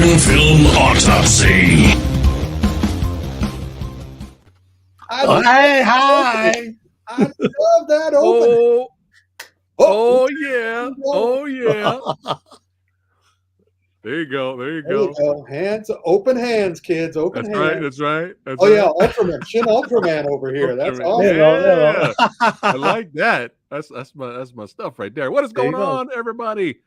Action Film Autopsy. Hey, hi. I love that opening. Oh yeah. Oh yeah. There you go. There you There you go. go. Hands, open hands, kids. Open That's hands. right. That's right. That's Oh right. yeah, Ultraman, Shin Ultraman over here. That's awesome. Yeah. I like that. That's my stuff right there. What is going on, everybody?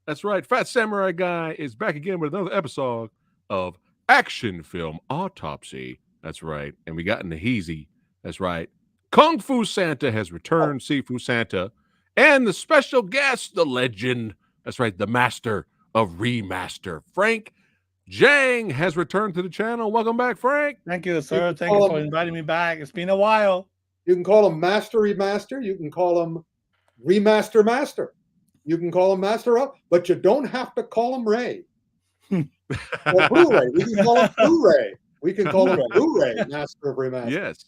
That's right. PhatSamuraiGuy is back again with another episode of Action Film Autopsy. That's right. And we got in the heezy. That's right. Kung Fu Santa has returned, Sifu Santa, and the special guest, the legend. That's right, the master of remaster, Frank Djeng, has returned to the channel. Welcome back, Frank. Thank you, sir. Thank you for inviting me back. It's been a while. You can call him Master Remaster. You can call him Remaster Master. You can call him Master Up, but you don't have to call him Ray. Or Blu-ray. We can call him Blu-ray. We can call him Blu-ray Master of Remaster. Yes.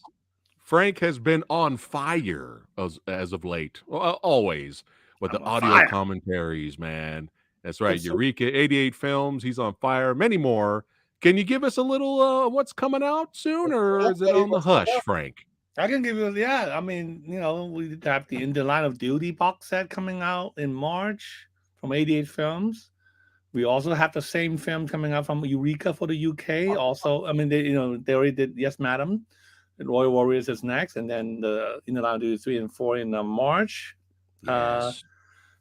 Frank has been on fire as of late. Well, always with the audio commentaries, man. That's right. Eureka, 88 Films. He's on fire. Many more. Can you give us a little what's coming out soon, or is it on the hush, Frank? I can give you, I mean, we have the In the Line of Duty box set coming out in March from 88 Films. We also have the same film coming out from Eureka for the UK. Also, I mean, they already did Yes, Madam. And Royal Warriors is next, and then the In the Line of Duty 3 and 4 in March. Yes.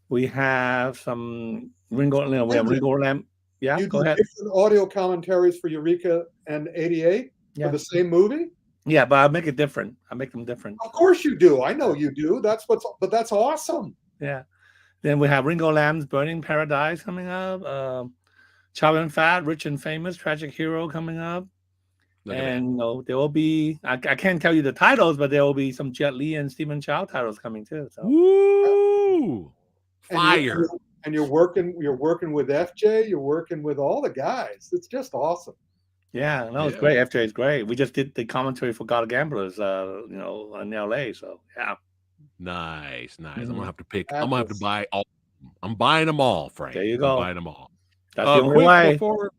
We have some Ringo Lamb. Yeah, you go ahead. Different audio commentaries for Eureka and 88 for the same movie. Yeah, but I make it different. I make them different. Of course you do. I know you do. That's awesome. Yeah. Then we have Ringo Lamb's Burning Paradise coming up. Chow and Phat, Rich and Famous, Tragic Hero coming up. And there will be, I can't tell you the titles, but there will be some Jet Li and Stephen Chow titles coming too. So. Woo! Fire. And you're working with FJ, you're working with all the guys. It's just awesome. Yeah, no, it's great. FJ is great. We just did the commentary for God of Gamblers, in LA. So yeah. Nice. I'm gonna have to pick. I'm gonna have to buy all. I'm buying them all, Frank. There you go. I'm buying them all. That's the only way. Before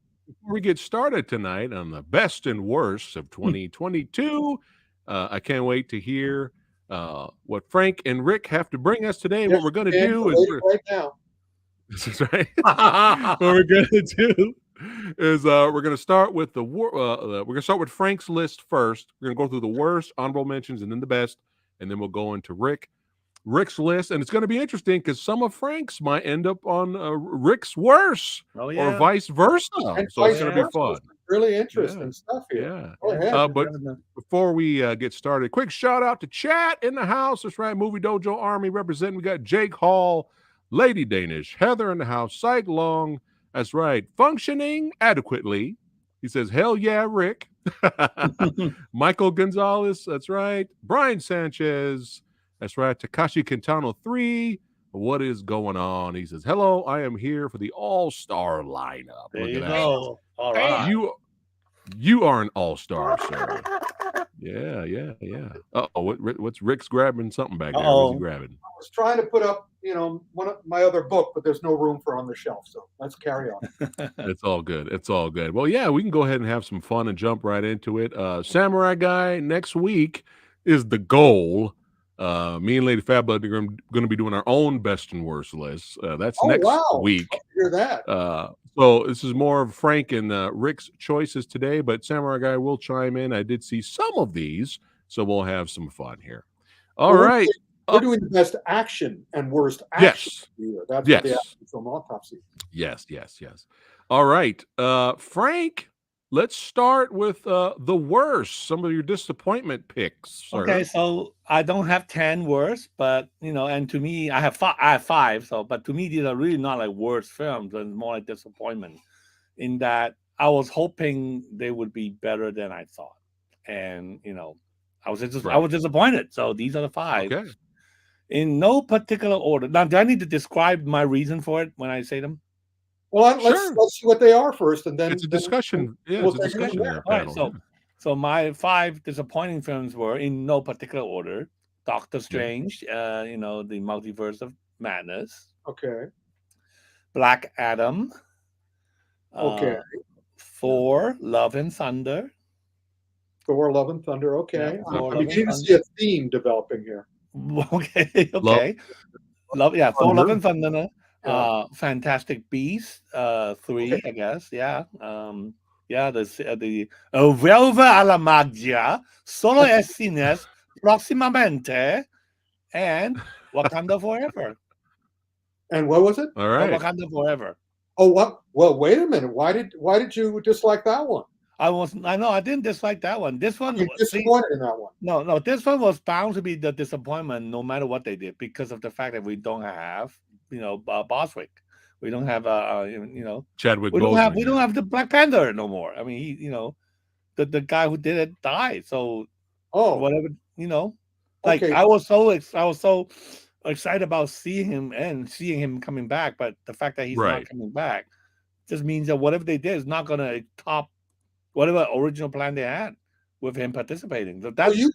we get started tonight on the best and worst of 2022, I can't wait to hear what Frank and Rick have to bring us today. What we're going to do is right now. This is right. What we're going to do is we're going to start with we're going to start with Frank's list first. We're going to go through the worst, honorable mentions, and then the best, and then we'll go into Rick's list, and it's going to be interesting because some of Frank's might end up on Rick's worst, or vice versa. So it's going to be fun. Really interesting stuff here. Yeah. But before we get started, quick shout out to chat in the house. That's right, Movie Dojo Army representing. We got Jake Hall, Lady Danish, Heather in the house, Psych Long. That's right, functioning adequately. He says, "Hell yeah, Rick." Michael Gonzalez. That's right, Brian Sanchez. That's right. Takashi Quintano 3. What is going on? He says, "Hello, I am here for the all-star lineup." There you go. All right. You are an all-star, sir. Yeah. Uh-oh, what's Rick's grabbing something back there? What's he grabbing? I was trying to put up, one of my other book, but there's no room for it on the shelf. So let's carry on. It's all good. It's all good. Well, yeah, we can go ahead and have some fun and jump right into it. Samurai Guy next week is the goal. Me and Lady Fabula are going to be doing our own best and worst list. That's next week. I hear that. So this is more of Frank and Rick's choices today, but Samurai Guy will chime in. I did see some of these, so we'll have some fun here. All right. We're doing the best action and worst action. Yes. That's what the Action Film Autopsy. Yes. All right. Frank, let's start with the worst, some of your disappointment picks, sir. Okay, so I don't have 10 worst, but and to me, I have 5. So, but to me, these are really not like worst films, and more like disappointment. In that, I was hoping they would be better than I thought, and I was disappointed. So these are the 5. Okay. In no particular order. Now, do I need to describe my reason for it when I say them? Well, let's see what they are first, and then it's a discussion. It's a discussion there. All right, so my 5 disappointing films were in no particular order: Doctor Strange, the Multiverse of Madness. Okay. Black Adam. Okay. Thor: Love and Thunder. Thor: Love and Thunder. Okay. Yeah, Thor: I'm Love and beginning to Thunder. see a theme developing here. Okay, Love okay. Yeah, Thor: Love Thunder. and Thunder. Yeah. Fantastic Beasts, 3, Okay. I guess. Yeah. Yeah, the Vuelve a la Magia, solo es cines, próximamente, and Wakanda Forever. And what was it? All right. Wakanda Forever. Oh, what? Well, wait a minute. Why did you dislike that one? I know I didn't dislike that one. This one, You're disappointed in that one. no, this one was bound to be the disappointment no matter what they did because of the fact that we don't have, Boswick. We don't have, Chadwick we Boseman. don't have the Black Panther no more. I mean, the guy who did it died. So Oh, whatever, like okay. I was so excited about seeing him coming back, but the fact that he's not Right. coming back just means that whatever they did is not going to top whatever original plan they had with him participating. So So that's you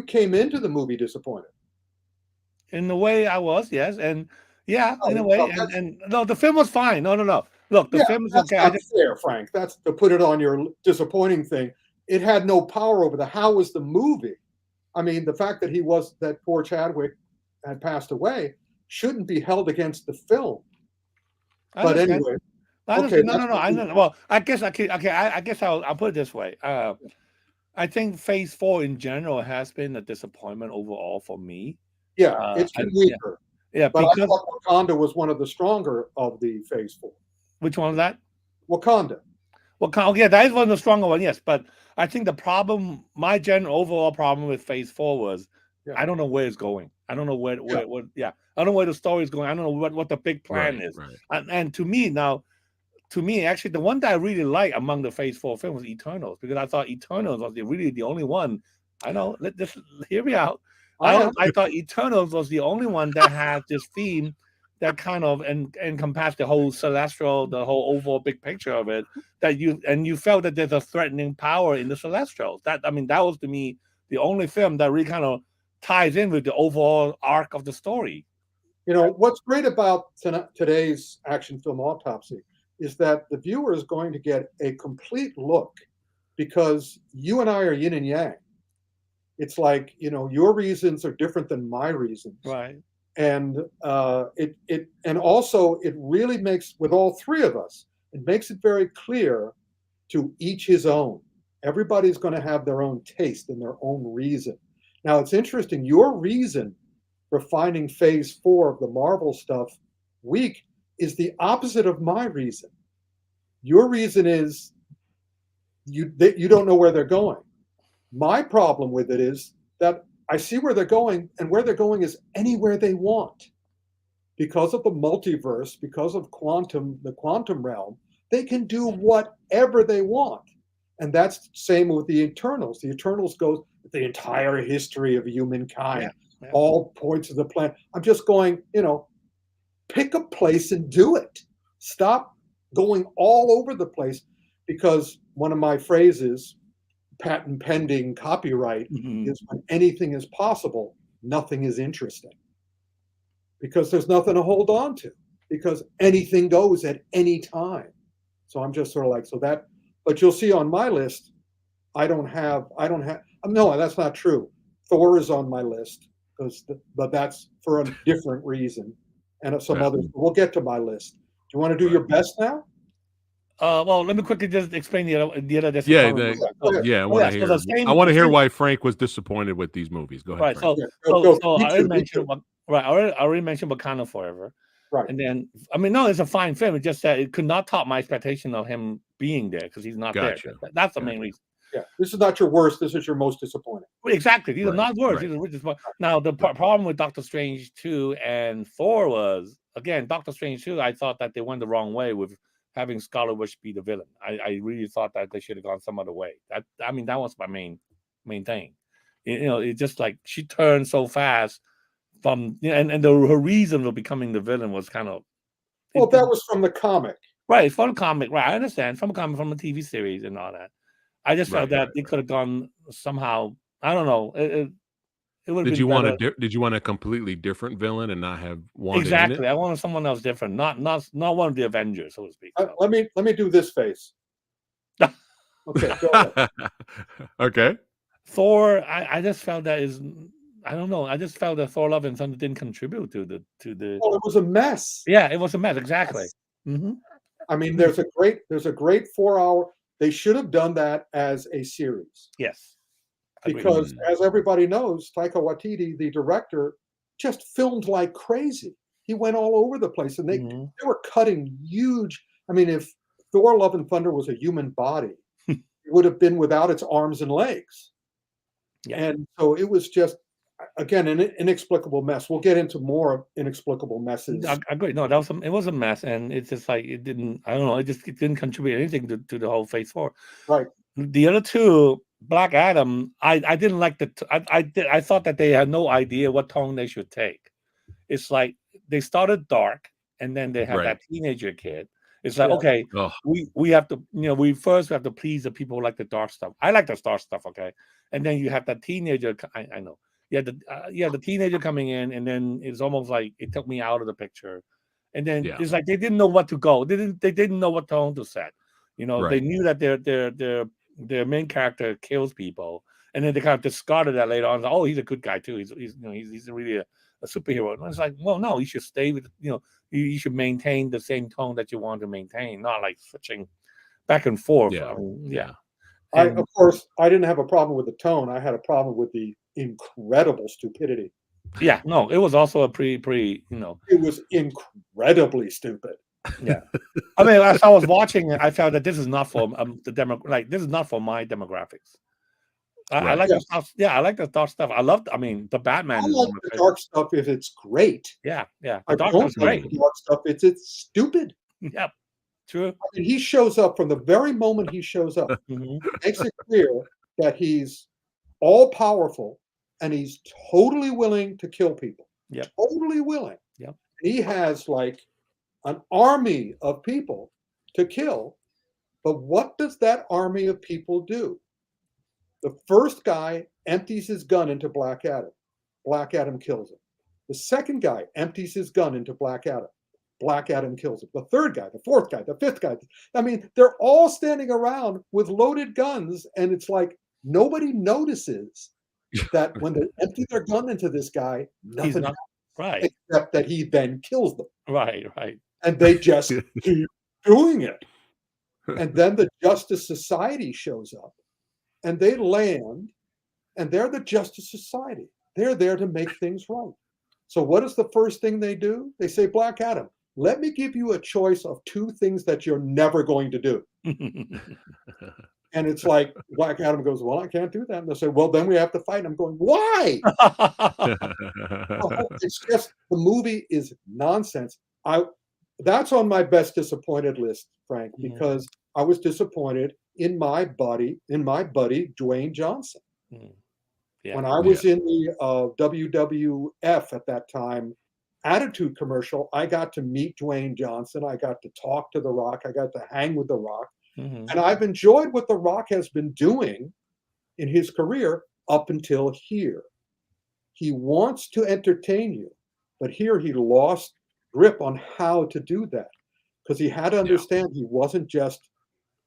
came into the movie disappointed. in the way I was, yes, and yeah, in a Oh, way, well, that's, and no, the film was fine. No. Look, the yeah, film is that's okay. not fair, Frank. That's to put it on your disappointing thing. It had no power over how was the movie. I mean, the fact that poor Chadwick had passed away shouldn't be held against the film. I But understand. anyway, I okay, understand. No. I know. Well, I guess I can. Okay, I guess I'll put it this way. I think Phase 4 in general has been a disappointment overall for me. yeah, it's been weaker. Yeah, But because I thought Wakanda was one of the stronger of the Phase 4. which one was that? Wakanda. Well, yeah, that is one of the stronger one, yes. But I think the problem, my general overall problem with Phase 4 was I don't know where it's going. I don't know where I don't know where the story is going. I don't know what the big plan is. Right. And to me, actually, the one that I really like among the Phase 4 films was Eternals, because I thought Eternals was really the only one. I know, just hear me out. I thought Eternals was the only one that had this theme that kind of encompassed the whole celestial, the whole overall big picture of it. That you felt that there's a threatening power in the celestials. That was to me the only film that really kind of ties in with the overall arc of the story. What's great about today's action film autopsy is that the viewer is going to get a complete look, because you and I are yin and yang. It's like, your reasons are different than my reasons. Right. And and also it really makes, with all three of us, it makes it very clear to each his own. Everybody's going to have their own taste and their own reason. Now, it's interesting. Your reason for finding Phase 4 of the Marvel stuff weak is the opposite of my reason. Your reason is you don't know where they're going. My problem with it is that I see where they're going, and where they're going is anywhere they want. Because of the multiverse, because of the quantum realm, they can do whatever they want. And that's the same with the Eternals. The Eternals goes the entire history of humankind, all points of the planet. I'm just going, pick a place and do it. Stop going all over the place, because one of my phrases, patent pending copyright, is when anything is possible, nothing is interesting. Because there's nothing to hold on to, because anything goes at any time. So I'm just sort of like, but you'll see on my list, no, that's not true. Thor is on my list, but that's for a different reason. And some others. We'll get to my list. Do you want to do your best now? Well, let me quickly just explain the other Yeah, I want to hear why Frank was disappointed with these movies. Go ahead. Right. Frank. So I already mentioned Wakanda Forever. Right. And then, it's a fine film. It's just that it could not top my expectation of him being there, because he's not there. That's the main reason. Yeah. This is not your worst. This is your most disappointing. Exactly. These are not worst. These are now, the problem with Doctor Strange 2 and Thor was, again, Doctor Strange 2, I thought that they went the wrong way with having Scarlet Witch be the villain. I really thought that they should have gone some other way. That was my main thing. It's just like she turned so fast from, and her reason for becoming the villain was kind of. Well, that was from the comic. Right, from the comic. Right, I understand. From a comic, from a TV series and all that. I just felt that it could have gone somehow. I don't know. It would. Did you want a completely different villain and not have Wanda exactly? in it? I wanted someone else different, not one of the Avengers, so to speak. So. Let me do this face. Okay, go ahead. Okay. Thor, I just felt that is, I don't know. I just felt that Thor: Love and Thunder didn't contribute to the. Well, it was a mess. Yeah, it was a mess. Exactly. Yes. Mm-hmm. I mean, there's a great 4-hour. They should have done that as a series. Yes. Agreed. Because as everybody knows, Taika Waititi, the director, just filmed like crazy. He went all over the place, and they were cutting huge. I mean, if Thor: Love and Thunder was a human body, it would have been without its arms and legs. Yeah. And so it was just, again, an inexplicable mess. We'll get into more inexplicable messes. I agree. No, it was a mess, and it's just like it didn't. I don't know. It didn't contribute anything to the whole Phase 4. Right. The other two, Black Adam, I didn't like I thought that they had no idea what tone they should take. It's like they started dark, and then they have that teenager kid. It's like, okay, we have to, we first have to please the people who like the dark stuff. I like the dark stuff, okay, and then you have that teenager. I know, the teenager coming in, and then it's almost like it took me out of the picture, and then it's like they didn't know what to go. They didn't know what tone to set. They knew that their main character kills people, and then they kind of discarded that later on. Like, oh, he's a good guy too. He's really a superhero. And it's like, well, no, you should stay with, you should maintain the same tone that you want to maintain, not like switching back and forth. Yeah. Of course, I didn't have a problem with the tone. I had a problem with the incredible stupidity. Yeah, no, it was also a pretty. It was incredibly stupid. Yeah, I mean, as I was watching it, I felt that this is not for the demo. Like, this is not for my demographics. I like the stuff. Yeah, I like the dark stuff. I mean, the Batman. I like the dark stuff if it's great. Yeah. I dark don't great. like the dark stuff. It's stupid. Yep, true. I mean, he shows up from the very moment he shows up. Makes it clear that he's all powerful and he's totally willing to kill people. Yep. Totally willing. Yep. He has like an army of people to kill, but what does that army of people do? The first guy empties his gun into Black Adam. Black Adam kills him. The second guy empties his gun into Black Adam. Black Adam kills him. The third guy, the fourth guy, the fifth guy. I mean, they're all standing around with loaded guns, and it's like nobody notices that when they empty their gun into this guy, nothing happens, right, except that he then kills them. Right. And they just keep doing it. And then the Justice Society shows up, and they land, and they're the Justice Society. They're there to make things right. So what is the first thing they do? They say, Black Adam, let me give you a choice of two things that you're never going to do. And it's like, Black Adam goes, well, I can't do that. And they say, well, then we have to fight. And I'm going, why? It's just, the movie is nonsense. That's on my best disappointed list, Frank, because I was disappointed in my buddy Dwayne Johnson. When I was in the WWF at that time, Attitude commercial, I got to meet Dwayne Johnson. I got to talk to The Rock. I got to hang with The Rock. And I've enjoyed what The Rock has been doing in his career up until here. He wants to entertain you, but here he lost grip on how to do that, because he had to understand he wasn't just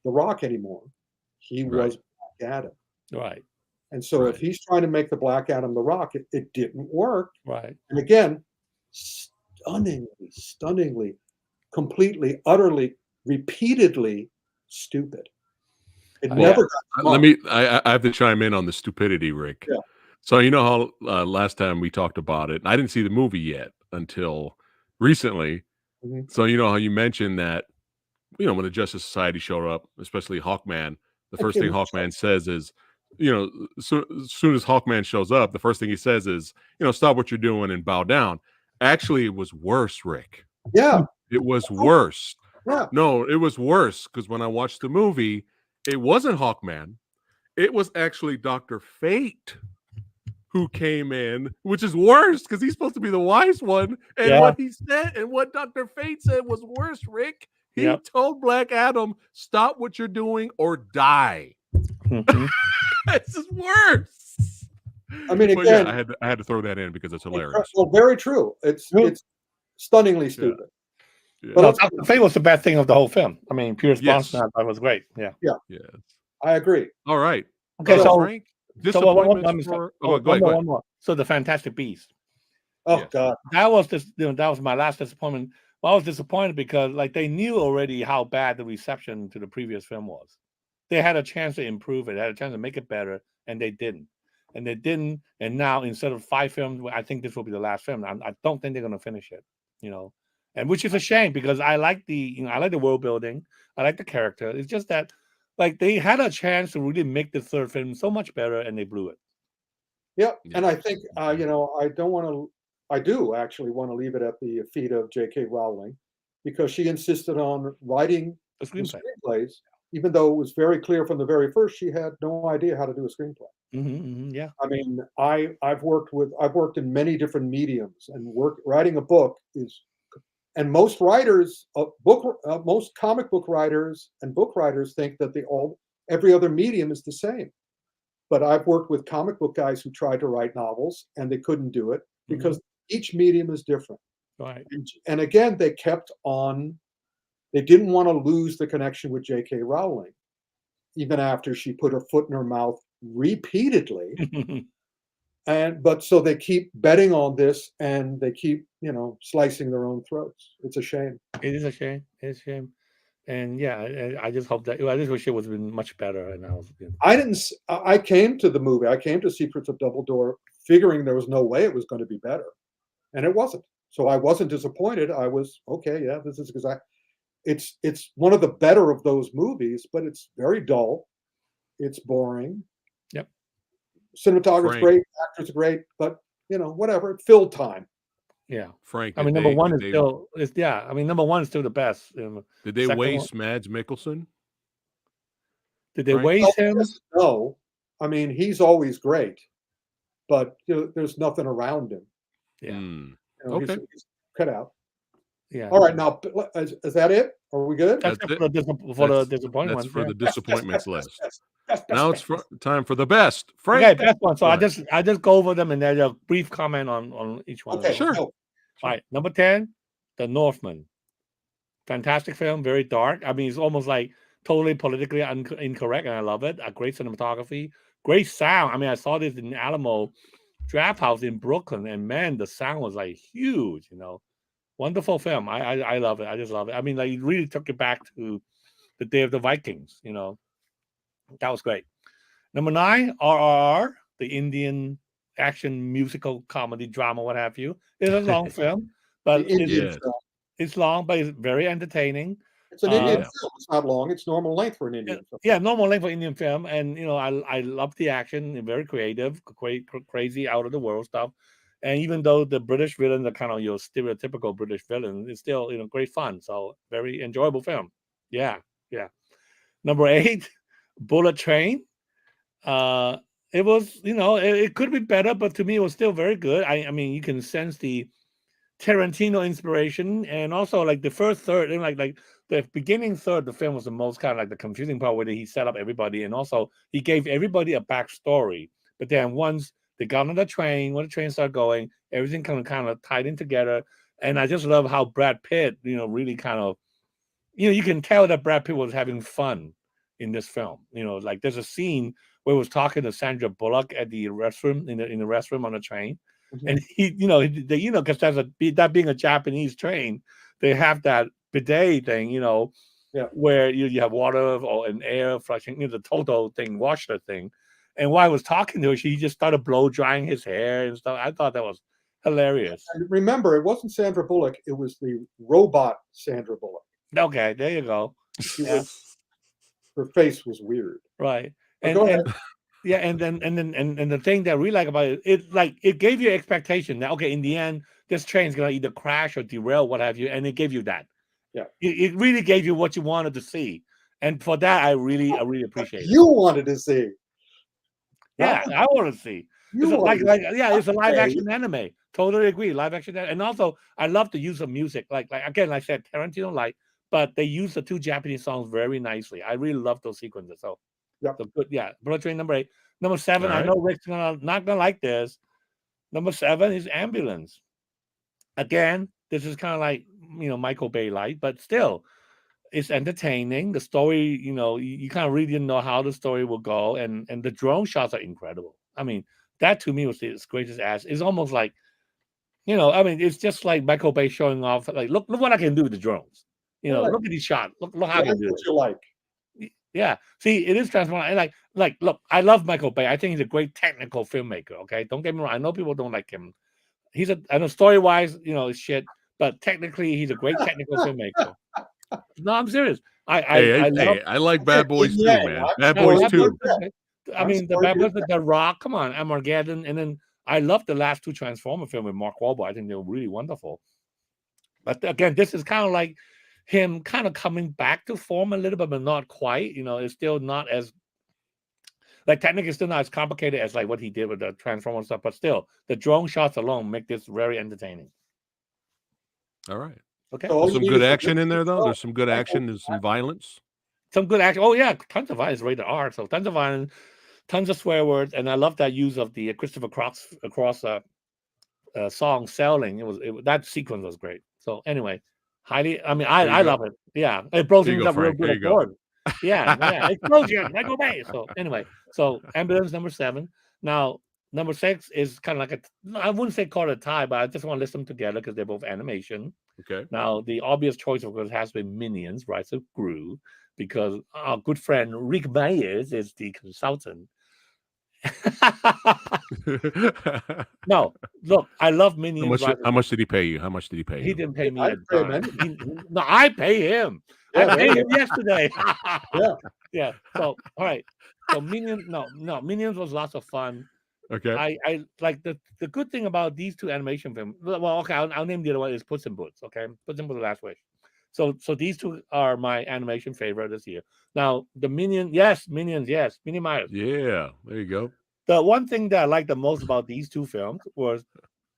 The Rock anymore. He was Black Adam. Right. And so if he's trying to make the Black Adam The Rock, it didn't work. Right. And again, stunningly, completely, utterly, repeatedly stupid. It never got I have to chime in on the stupidity, Rick. Yeah. So you know how last time we talked about it, I didn't see the movie yet until recently. So you know how you mentioned that, when the Justice Society showed up, especially Hawkman, the first thing Hawkman says is, as soon as Hawkman shows up, the first thing he says is, stop what you're doing and bow down. Actually, it was worse, Rick. Yeah. It was worse. Yeah. No, it was worse, because when I watched the movie, it wasn't Hawkman. It was actually Dr. Fate who came in, which is worse because he's supposed to be the wise one. And what he said and what Dr. Fate said was worse, Rick. He told Black Adam, stop what you're doing or die. This is worse. I mean, Well, yeah, again, I had to throw that in because it's hilarious. well, very true. It's stunningly stupid. Yeah. But No, let's, Dr. Fate was the best thing of the whole film. I mean, Pierce Yes. Brosnan, I thought was great. Yeah. Yes. I agree. All right. Okay, so Frank, disappointments for. Oh, go ahead. one more. So the Fantastic Beast. Oh Yes. God. That was that was my last disappointment. Well, I was disappointed because like they knew already how bad the reception to the previous film was. They had a chance to improve it, had a chance to make it better, and they didn't. And they didn't. And now instead of 5 films, I think this will be the last film. I don't think they're going to finish it. You know, and which is a shame because I like the world building, I like the character. It's just that like they had a chance to really make the third film so much better, and they blew it. Yep. Yeah. And I think I don't want to. I do actually want to leave it at the feet of J.K. Rowling because she insisted on writing The the screenplay. screenplays, even though it was very clear from the very first she had no idea how to do a screenplay. Yeah. I mean, I've worked in many different mediums, and writing a book is, and most writers, most comic book writers and book writers think that every other medium is the same. But I've worked with comic book guys who tried to write novels and they couldn't do it because each medium is different. Right. And again, they kept on. They didn't want to lose the connection with J.K. Rowling, even after she put her foot in her mouth repeatedly. But so they keep betting on this and they keep, slicing their own throats. It's a shame. It is a shame. It's a shame. And yeah, I just hope that I just wish it was been much better. And I came to the movie. I came to Secrets of Dumbledore figuring there was no way it was going to be better, and it wasn't. So I wasn't disappointed. I was okay. Yeah, this is exactly. It's one of the better of those movies, but it's very dull. It's boring. Yep. Cinematography's great, actors are great, but whatever. It filled time. Yeah, Frank. I mean, number one is still the best. Did they waste Mads Mikkelsen? Did they waste him? No, I mean he's always great, but there's nothing around him. Yeah. Okay. He's cut out. Yeah. All right, now is that it? Are we good? That's it for the disappointment. That's for the disappointments list. Best, now it's time for the best. Frank. Okay, best one. So I just go over them and then a brief comment on each one. Okay, sure. All right, number 10, The Northman. Fantastic film, very dark. I mean, it's almost like totally politically incorrect, and I love it. A great cinematography, great sound. I mean, I saw this in Alamo Draft House in Brooklyn, and man, the sound was like huge. Wonderful film. I love it. I just love it. I mean, like it really took you back to the day of the Vikings. That was great. Number 9, RRR, the Indian action musical comedy drama, what have you. It's a long film, but it's long, but it's very entertaining. It's an Indian film. It's not long. It's normal length for an Indian film. Yeah, normal length for Indian film, and I love the action. Very creative, crazy, out of the world stuff. And even though the British villains are kind of your stereotypical British villain, it's still great fun. So very enjoyable film. Yeah. Number 8, Bullet Train. It was it could be better, but to me it was still very good. I mean you can sense the Tarantino inspiration, and also like the first third, and like the beginning third, the film was the most kind of like the confusing part where he set up everybody, and also he gave everybody a backstory. But then once they got on the train, when the train started going, everything kind of tied in together. And I just love how Brad Pitt, really kind of, you can tell that Brad Pitt was having fun in this film. Like there's a scene where he was talking to Sandra Bullock at the restroom in the restroom on the train, and he, because that being a Japanese train, they have that bidet thing, where you have water and air flushing, the total thing, washer thing. And while I was talking to her, he just started blow drying his hair and stuff. I thought that was hilarious. And remember, it wasn't Sandra Bullock; it was the robot Sandra Bullock. Okay, there you go. Her face was weird. Right. Go ahead. And the thing that I really like about it gave you expectation that in the end this train's gonna either crash or derail, what have you, and it gave you that. Yeah. It really gave you what you wanted to see, and for that I really appreciate it. You wanted to see. Yeah, I want to see. It's a live action anime. Totally agree. Live action, and also I love the use of music. Like again, like I said, Tarantino but they use the 2 Japanese songs very nicely. I really love those sequences. So, so good. Yeah, Bullet Train number 8. Number 7, All I right. know Rick's not gonna like this. Number 7 is Ambulance. Again, this is kind of like Michael Bay light, but still, it's entertaining. The story, you kind of really didn't know how the story will go, and the drone shots are incredible. I mean, that to me was the greatest ass. It's almost like, I mean, it's just like Michael Bay showing off, like, look what I can do with the drones. Right. Look at these shots. Look how I Like can do what it. you like. Yeah. See, it is transformative. Like, look, I love Michael Bay. I think he's a great technical filmmaker. Okay, don't get me wrong. I know people don't like him. I know story-wise, it's shit, but technically, he's a great technical filmmaker. No, I'm serious. I love. I like Bad Boys too, Yang, man. I'm Bad sorry Boys to too. interject. I I'm mean, the sorry Bad to Boys, The Rock. Come on, Armageddon, and then I love the last 2 Transformer film with Mark Wahlberg. I think they were really wonderful. But again, this is kind of like him kind of coming back to form a little bit, but not quite. It's still not as technically still not as complicated as like what he did with the Transformer stuff. But still, the drone shots alone make this very entertaining. All right. Okay. So all There's you some need good is a action in there, though. control. There's some good action. There's some violence. Some good action. Oh yeah, tons of violence, rated R. So tons of violence, tons of swear words, and I love that use of the Christopher Cross song "Selling." That sequence was great. So anyway, highly. I mean, I love it. Yeah, it blows There you things go, up real Frank. good. There you go. Yeah, explosion. Michael Bay. So anyway, Ambulance number 7. Now number 6 is kind of like I wouldn't say call it a tie, but I just want to list them together because they're both animation. Okay. Now, the obvious choice, of course, has been Minions, Rise of Gru, because our good friend Rick Myers is the consultant. No, look, I love Minions. How much did he pay you? How much did he pay He you? didn't pay me I a pay him dime. No, I pay him. Yeah, I there paid you him yesterday. Yeah. Yeah. So, all right. So Minions, no, Minions was lots of fun. Okay. I like the good thing about these 2 animation films. Well, okay, I'll name the other one is Puss in Boots. Okay, Puss in Boots: The Last Wish. So these 2 are my animation favorite this year. Now the Minions, yes, Minnie Myers. Yeah. There you go. The one thing that I like the most about these 2 films was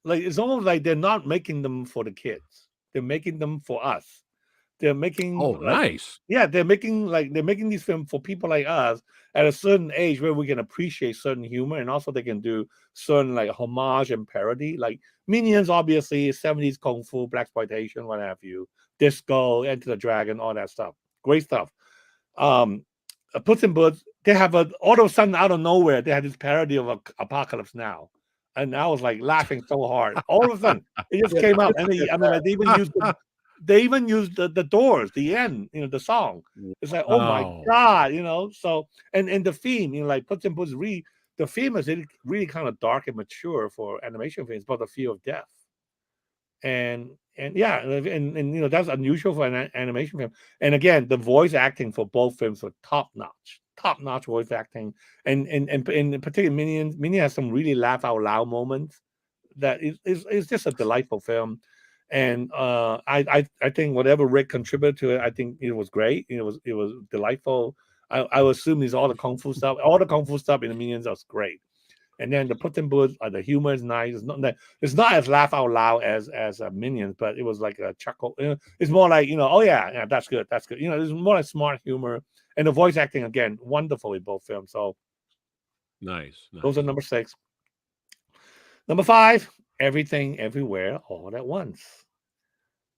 like it's almost like they're not making them for the kids. They're making them for us. They're making Nice. Yeah, they're making these films for people like us at a certain age where we can appreciate certain humor, and also they can do certain like homage and parody. Like Minions, obviously, 70s kung fu, blaxploitation, what have you, disco, Enter the Dragon, all that stuff. Great stuff. Puss in Boots, they have all of a sudden out of nowhere, they had this parody of Apocalypse Now. And I was like laughing so hard. All of a sudden, it just came out. And they even used the Doors, the end, the song. It's like, oh my God, so and the theme, like Puss in Boots, the theme is really kind of dark and mature for animation films, about the fear of death. And yeah, and that's unusual for an animation film. And again, the voice acting for both films were top notch voice acting, and in particular, Minion has some really laugh out loud moments that is just a delightful film. And I think whatever Rick contributed to it, I think it was great. It was delightful. I would assume all the kung fu stuff in the Minions was great. And then the Puss in Boots, the humor is nice. It's not as laugh out loud as Minions, but it was like a chuckle. It's more like oh yeah, that's good. It's more like smart humor, and the voice acting again wonderful in both films. So nice. Those are number 6. Number 5, Everything Everywhere All at Once.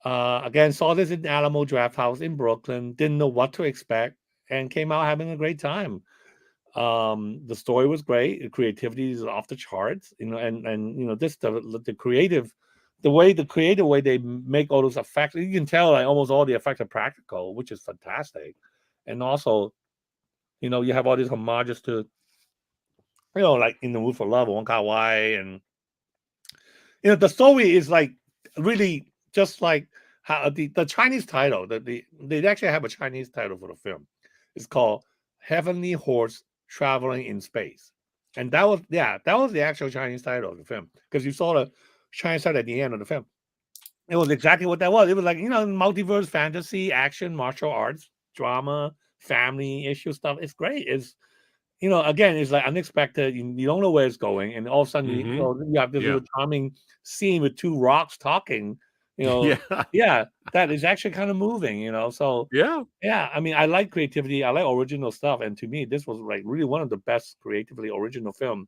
Again, saw this in Alamo Drafthouse in Brooklyn. Didn't know what to expect, and came out having a great time. The story was great. The creativity is off the charts, and this the creative way they make all those effects. You can tell like almost all the effects are practical, which is fantastic. And also, you have all these homages to, like in the Mood for Love, Wong Kar-wai, and the story is like really just like how the Chinese title. They actually have a Chinese title for the film. It's called Heavenly Horse Traveling in Space, and that was the actual Chinese title of the film, because you saw the Chinese title at the end of the film. It was exactly what that was. It was like multiverse, fantasy, action, martial arts, drama, family issue stuff. It's great. It's again, it's like unexpected. You don't know where it's going, and all of a sudden you have this little charming scene with 2 rocks talking You know, Yeah. yeah, that is actually kind of moving. You know, so Yeah. yeah, I mean, I like creativity. I like original stuff, and to me, this was like really one of the best creatively original film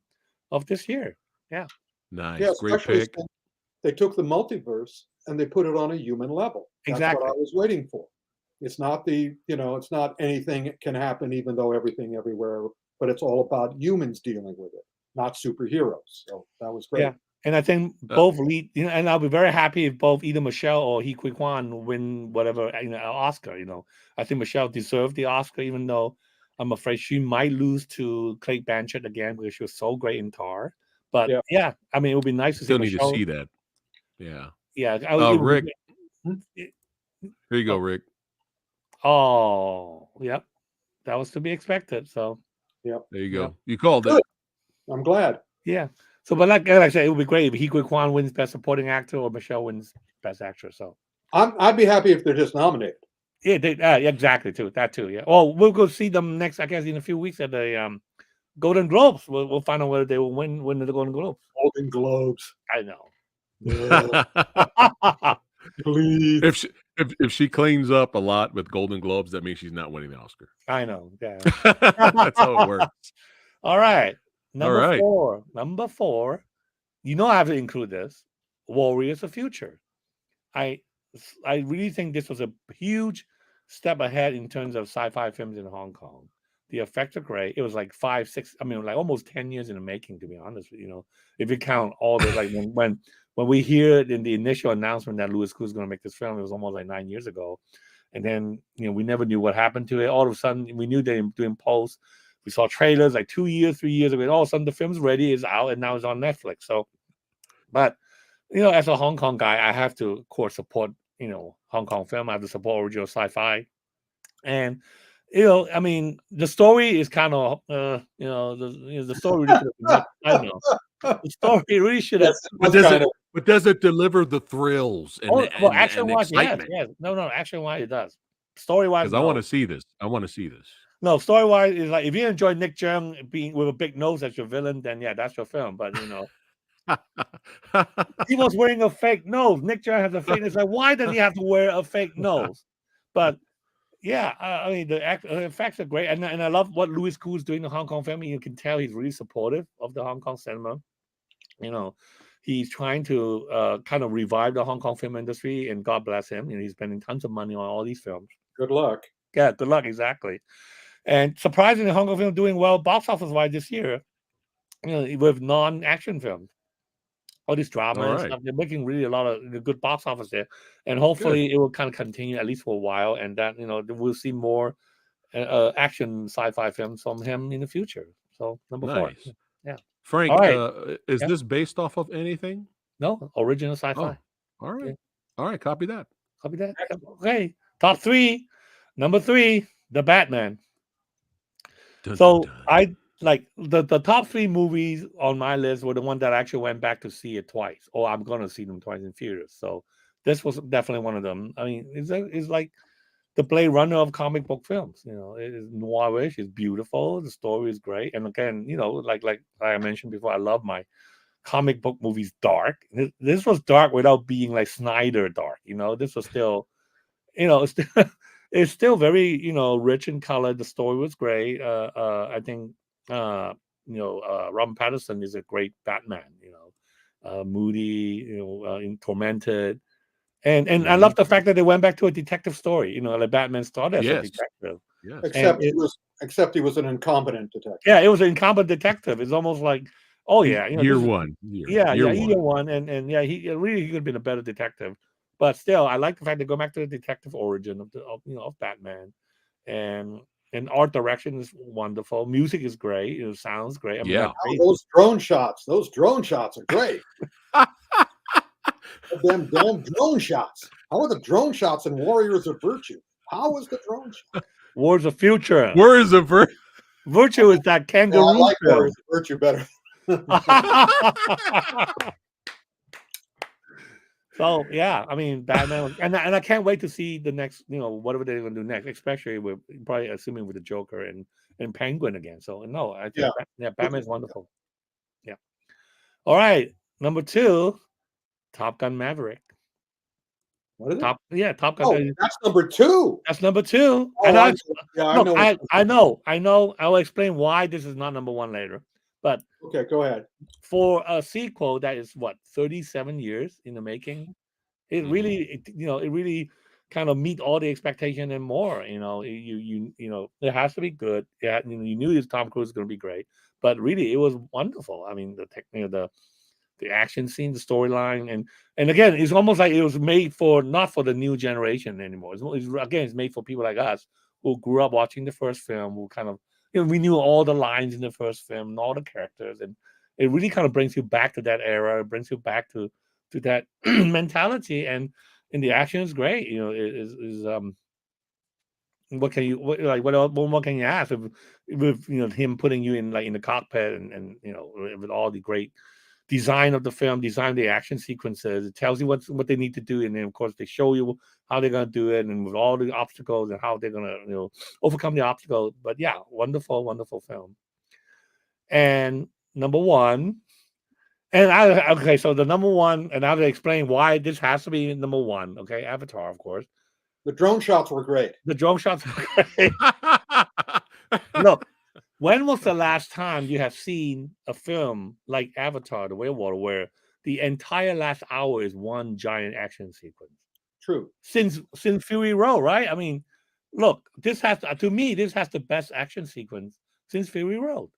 of this year. Yeah, Yeah, Nice. Great especially pick. since they took the multiverse and they put it on a human level. That's what exactly. I was waiting for. It's not it's not anything can happen even though everything everywhere, but it's all about humans dealing with it, not superheroes. So that was great. Yeah, and I think Uh, both lead. You know, and I'll be very happy if both either Michelle or He Kui Kwan win whatever Oscar. You know, I think Michelle deserved the Oscar, even though I'm afraid she might lose to Cate Blanchett again because she was so great in Tar. But Yeah. yeah, I mean, it would be nice to see Still need to Michelle. see that. Yeah. Yeah, it would Rick, be. Hmm? it- here you go, oh, Rick. oh, yep, that was to be expected. So, Yeah. There you yep, go. You called it. Good. I'm glad. yeah. So, but like I said, it would be great if He Kui Kwan wins Best Supporting Actor or Michelle wins Best Actress. So. I'd be happy if they're just nominated. Yeah, exactly too. That too. Yeah. Oh, we'll go see them next. I guess in a few weeks at the Golden Globes. We'll find out whether they will win the Golden Globes. Golden Globes. I know. Please. if she cleans up a lot with Golden Globes, that means she's not winning the Oscar. I know. Yeah. That's how it works. All right. Number right. 4. Number 4. You know I have to include this. Warriors of Future. I really think this was a huge step ahead in terms of sci-fi films in Hong Kong. The effects are great. It was like 5, 6, I mean, like almost 10 years in the making, to be honest. You know, if you count all the like when we hear it in the initial announcement that Louis Koo is going to make this film, it was almost like 9 years ago. And then we never knew what happened to it. All of a sudden, we knew they were doing post. We saw trailers like 2 years, 3 years ago. And all of a sudden, the film's ready, is out, and now it's on Netflix. So, but as a Hong Kong guy, I have to, of course, support Hong Kong film. I have to support original sci-fi, and I mean, the story is kind of the story really could have been much. I know the story really should have. But does it deliver the thrills and Well, action wise, yes, excitement? yes. No, action wise, it does. Story wise, Because I want to see this. I want to see this. no, story wise is like if you enjoy Nick Djeng being with a big nose as your villain, then yeah, that's your film. But he was wearing a fake nose. Nick Djeng has a fake nose. Like, why does he have to wear a fake nose? But yeah, I mean, the effects are great, and I love what Louis Koo is doing in Hong Kong film. You can tell he's really supportive of the Hong Kong cinema. He's trying to kind of revive the Hong Kong film industry, and God bless him. He's spending tons of money on all these films. Good luck. Yeah, good luck, exactly. And surprisingly, Hong Kong film doing well box office wise this year. With non-action films. All these drama and stuff, they're making really a lot of good box office there, and hopefully it will kind of continue at least for a while, and that we'll see more action sci-fi films from him in the future. So number 4, yeah. Frank, All right. Is this based off of anything? No, original sci-fi. Oh, all right, all right. Copy that. Copy that. Okay, top 3. Number 3, The Batman. So I like the top 3 movies on my list were the one that I actually went back to see it twice, or I'm going to see them twice in theaters. So this was definitely one of them. I mean, it's like the Blade Runner of comic book films. It is noirish, it's beautiful, the story is great, and again, like I mentioned before, I love my comic book movies dark. This was dark without being like Snyder dark. This was still, it's still very rich in color. The story was great. I think Robert Pattinson is a great Batman. Moody, tormented, and I love the fact that they went back to a detective story. Like Batman started as a detective. Yes. Except he was an incompetent detective. Yeah, it was an incompetent detective. It's almost like, oh yeah, year one. Year one, and yeah, he could have been a better detective. But still, I like the fact they go back to the detective origin of Batman, and art direction is wonderful. Music is great. It sounds great. I mean, those drone shots are great. Damn drone shots. How are the drone shots in Warriors of Virtue? How is the drone shot? Warriors of Future. Warriors of Virtue. Virtue is that kangaroo. I like Warriors of Virtue better. So yeah, I mean, Batman, and I can't wait to see the next, whatever they're going to do next, especially with probably assuming with the Joker and Penguin again. So no, I think Batman's wonderful. Yeah. All right, number 2, Top Gun Maverick. What is it? Top Gun. Oh, that's number 2. That's number 2. Oh, And I know. I know. I will explain why this is not number 1 later. But Okay, go ahead. for a sequel that is 37 years in the making, it Mhm. really, it really kind of meet all the expectation and more. It has to be good. Yeah, you knew this Tom Cruise is going to be great, but really, it was wonderful. I mean, the action scene, the storyline, and again, it's almost like it was made not for the new generation anymore. It's made for people like us who grew up watching the first film, who kind of we knew all the lines in the first film and all the characters, and it really kind of brings you back to that era. It brings you back to that mentality, and the action is great. What can you what more can you ask with him putting you in in the cockpit and with all the great design of the film, design the action sequences. It tells you what they need to do, and then of course they show you how they're gonna do it, and with all the obstacles and how they're gonna overcome the obstacles. But yeah, wonderful film. And number 1, so the number 1, and I have to explain why this has to be number 1. Okay, Avatar, of course. The drone shots were great. The drone shots were great. Look, when was the last time you have seen a film like Avatar: The Way of Water where the entire last hour is one giant action sequence? True. Since Fury Road, right? I mean, look, this has to me this has the best action sequence since Fury Road.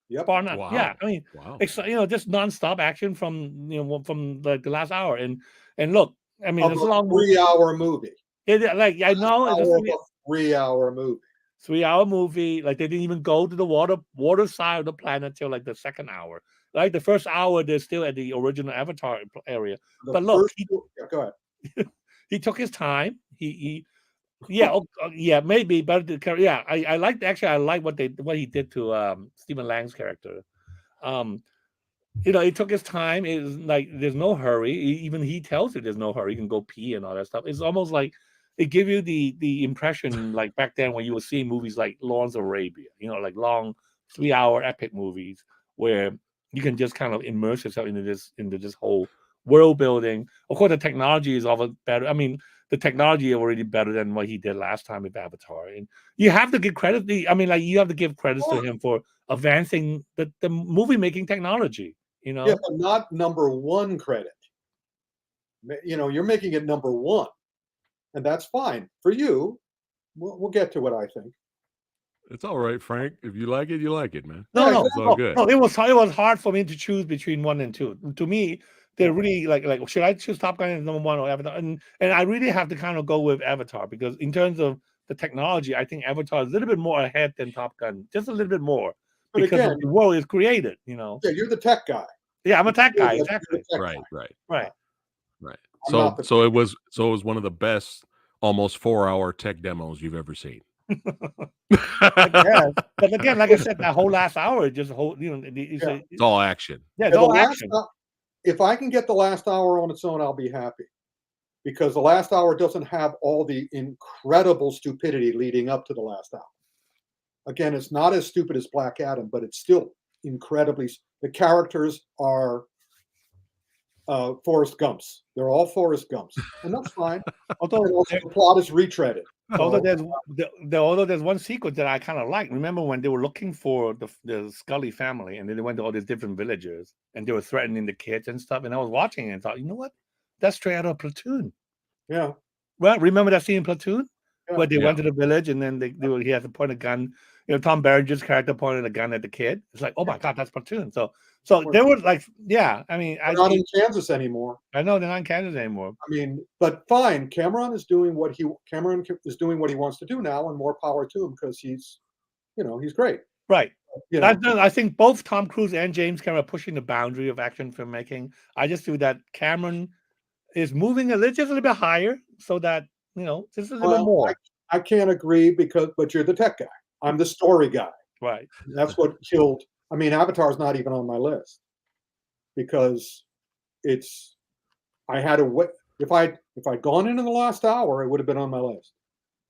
Yep. Bar none. Wow. Yeah, I mean, Wow. just nonstop action from the last hour, and look, I mean, Of it's a a long movie. 3-hour movie. I know it's Hour of a 3-hour movie. 3-hour movie. Like they didn't even go to the water side of the planet till like the second hour. Like the first hour, they're still at the original Avatar area. But look, Go ahead. he took his time. Maybe, but I like what he did to Stephen Lang's character. He took his time. It's like there's no hurry. Even he tells you there's no hurry. You can go pee and all that stuff. It's almost like it gives you the impression like back then when you were seeing movies like Lawrence of Arabia, like long 3-hour epic movies where you can just kind of immerse yourself into this whole world building. Of course, the technology is all better. I mean, the technology is already better than what he did last time with Avatar, and you have to give credit. You have to give credits to him for advancing the movie making technology. Yeah, but not number 1 credit. You're making it number 1, and that's fine for you. We'll get to what I think. It's all right, Frank. If you like it, you like it, man. No, It's all good. no. It was hard for me to choose between 1 and 2. To me, they're really like should I choose Top Gun as number 1 or Avatar? And I really have to kind of go with Avatar because in terms of the technology, I think Avatar is a little bit more ahead than Top Gun, just a little bit more But because again, the world is created. Yeah, you're the tech guy. Yeah, I'm a tech guy, You're exactly. the tech Right. guy. I'm So not the so it was one of the best almost 4-hour tech demos you've ever seen. Yeah, but again, like I said, that whole last hour is just It's all action. Yeah, it's all action. If I can get the last hour on its own, I'll be happy. Because the last hour doesn't have all the incredible stupidity leading up to the last hour. Again, it's not as stupid as Black Adam, but it's still incredibly. The characters are Forrest Gumps. They're all Forrest Gumps, and that's fine. Although the plot is retreaded. Although there's one sequence that I kind of like. Remember when they were looking for the Scully family, and then they went to all these different villages, and they were threatening the kids and stuff. And I was watching it and thought, you know what? That's straight out of Platoon. Yeah. Well, remember that scene in Platoon where they Yeah. went to the village, and then he had to point a gun. Tom Berenger's character pointed a gun at the kid. It's like, oh my god, that's Platoon. So they were like, yeah. I mean, They're not in Kansas anymore. I know they're not in Kansas anymore. I mean, but fine. Cameron is doing what he wants to do now, and more power to him because he's great. Right. I think both Tom Cruise and James Cameron are pushing the boundary of action filmmaking. I just feel that Cameron is moving just a little bit higher, so that just a little bit more. I can't agree but you're the tech guy. I'm the story guy. Right. That's what killed. I mean, Avatar's not even on my list because I had to wait. If I'd gone into the last hour, it would have been on my list.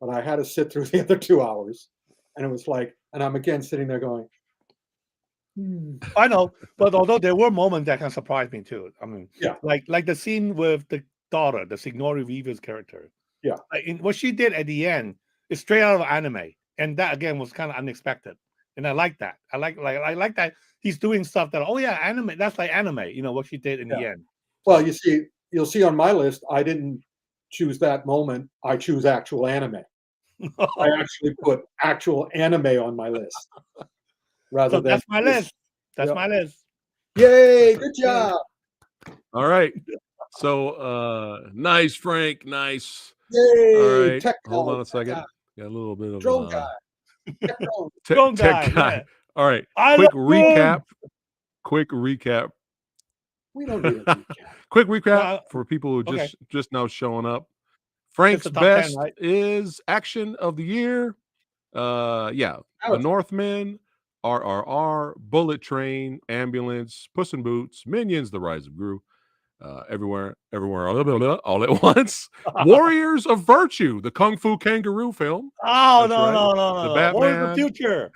But I had to sit through the other 2 hours, and it was like, and I'm again sitting there going, I know, but although there were moments that kind of surprised me too. I mean, yeah, like the scene with daughter, the Signori Weaver's character. Yeah. What she did at the end is straight out of anime, and that again was kind of unexpected, and I like that. I like that he's doing stuff that anime. That's like anime, what she did in the end. Well, you'll see on my list, I didn't choose that moment. I choose actual anime. I actually put actual anime on my list rather than. That's my list. That's my list. Yay! Good job. All right. So nice, Frank. Nice. Yay! All right. Tech Hold guy, on a second. guy. Got a little bit of Drone guy. Tech drone. Drone tech guy, guy. yeah. All right. I Quick love recap. Quick recap. We don't need a recap. Quick recap for people who just now showing up. Frank's the top best 10, right? is action of the year. The Northman, RRR, Bullet Train, Ambulance, Puss in Boots, Minions, The Rise of Gru, everywhere, all at once. Warriors of Virtue, the Kung Fu Kangaroo film. Oh, That's no. The Batman. What is the future?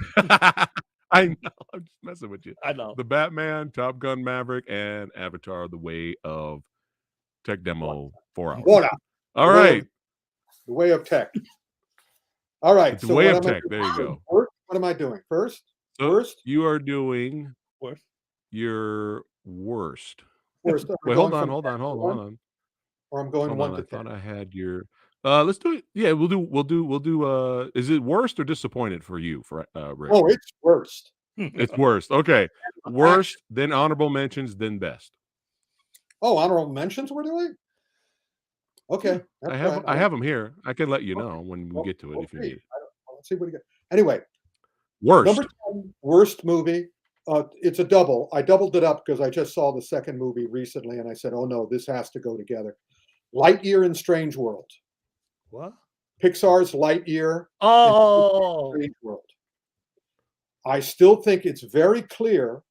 I know. I'm just messing with you. I know. The Batman, Top Gun Maverick, and Avatar: The Way of Tech Demo 4 hours. Water. All right. The way of tech. All right. The way of tech. There you go. What am I doing? First? You are doing Worst. your worst. Worst. Wait, hold on. Or I'm going 1 to 10. I thought I had your let's do it. Yeah, we'll do is it worst or disappointed for you, Rick? Oh, it's worst. It's worst. Okay. Worst, then honorable mentions, then best. Oh, honorable mentions we're doing? Okay. I have them here. I can let you know when we get to it if you need it. Let's see what you got. Anyway, worst. Number 10, worst movie. It's a double. I doubled it up because I just saw the second movie recently, and I said, "Oh no, this has to go together." Lightyear and Strange World. What? Pixar's Lightyear. Oh. And Strange World. I still think it's very clear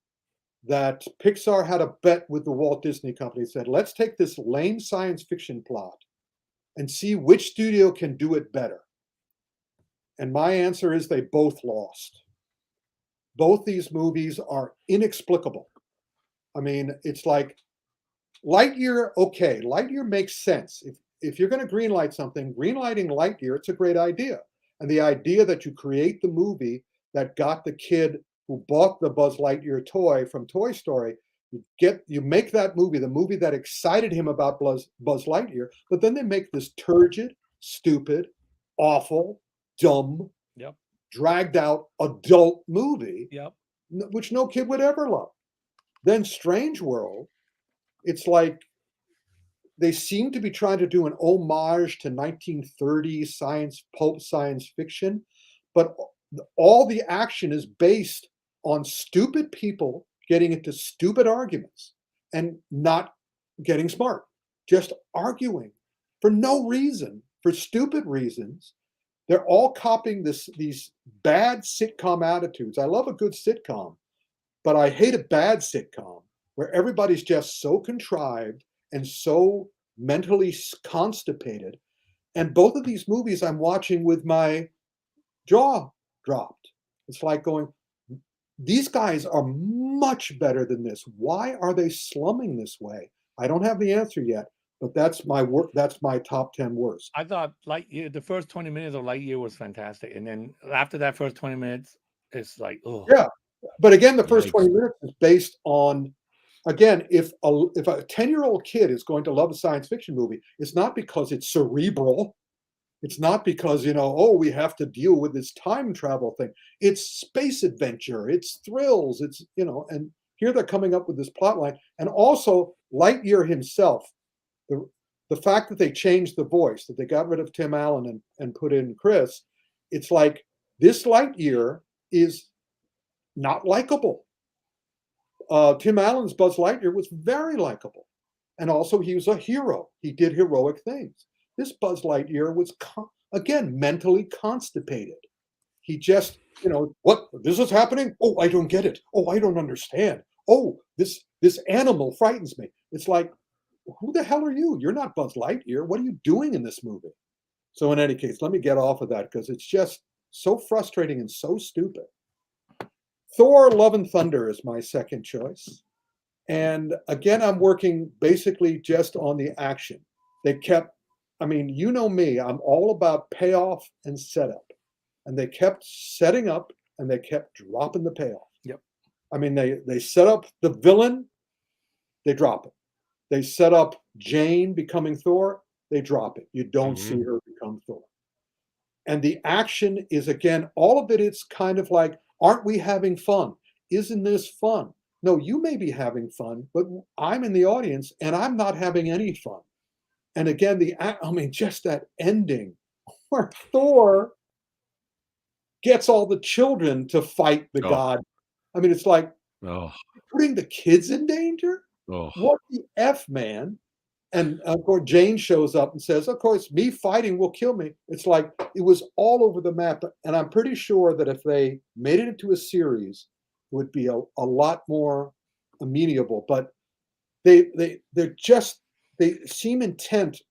that Pixar had a bet with the Walt Disney Company. Said, "Let's take this lame science fiction plot and see which studio can do it better." And my answer is they both lost. Both these movies are inexplicable. I mean, it's like Lightyear, okay, Lightyear makes sense. If you're going to greenlight something, greenlighting Lightyear, it's a great idea. And the idea that you create the movie that got the kid who bought the Buzz Lightyear toy from Toy Story, you make that movie, the movie that excited him about Buzz Lightyear, but then they make this turgid, stupid, awful, dumb, dragged out adult movie, which no kid would ever love. Then Strange World, it's like they seem to be trying to do an homage to 1930s pulp science fiction, but all the action is based on stupid people getting into stupid arguments and not getting smart, just arguing for no reason, for stupid reasons. They're all copying these bad sitcom attitudes. I love a good sitcom, but I hate a bad sitcom where everybody's just so contrived and so mentally constipated. And both of these movies I'm watching with my jaw dropped. It's like going, these guys are much better than this. Why are they slumming this way? I don't have the answer yet. But that's my top 10 worst. I thought Lightyear, the first 20 minutes of Lightyear was fantastic. And then after that first 20 minutes, it's like, oh. Yeah. But again, the first 20 minutes is based on, again, if a 10-year-old kid is going to love a science fiction movie, it's not because it's cerebral. It's not because, we have to deal with this time travel thing. It's space adventure. It's thrills. It's, and here they're coming up with this plot line. And also Lightyear himself. The fact that they changed the voice, that they got rid of Tim Allen and put in Chris, it's like this Lightyear is not likable. Tim Allen's Buzz Lightyear was very likable. And also he was a hero. He did heroic things. This Buzz Lightyear was, again, mentally constipated. He just, what, this is happening? Oh, I don't get it. Oh, I don't understand. Oh, this animal frightens me. It's like, who the hell are you? You're not Buzz Lightyear. What are you doing in this movie? So in any case, let me get off of that because it's just so frustrating and so stupid. Thor: Love and Thunder is my second choice. And again, I'm working basically just on the action. They kept, I mean, you know me, I'm all about payoff and setup. And they kept setting up and they kept dropping the payoff. Yep. I mean, they set up the villain, they drop it. They set up Jane becoming Thor, they drop it. You don't see her become Thor. And the action is, again, all of it, it's kind of like, aren't we having fun? Isn't this fun? No, you may be having fun, but I'm in the audience and I'm not having any fun. And again, just that ending where Thor gets all the children to fight the god. I mean, it's like putting the kids in danger? What the F, man? And of course, Jane shows up and says, of course, me fighting will kill me. It's like it was all over the map. And I'm pretty sure that if they made it into a series, it would be a lot more amenable. But they seem intent.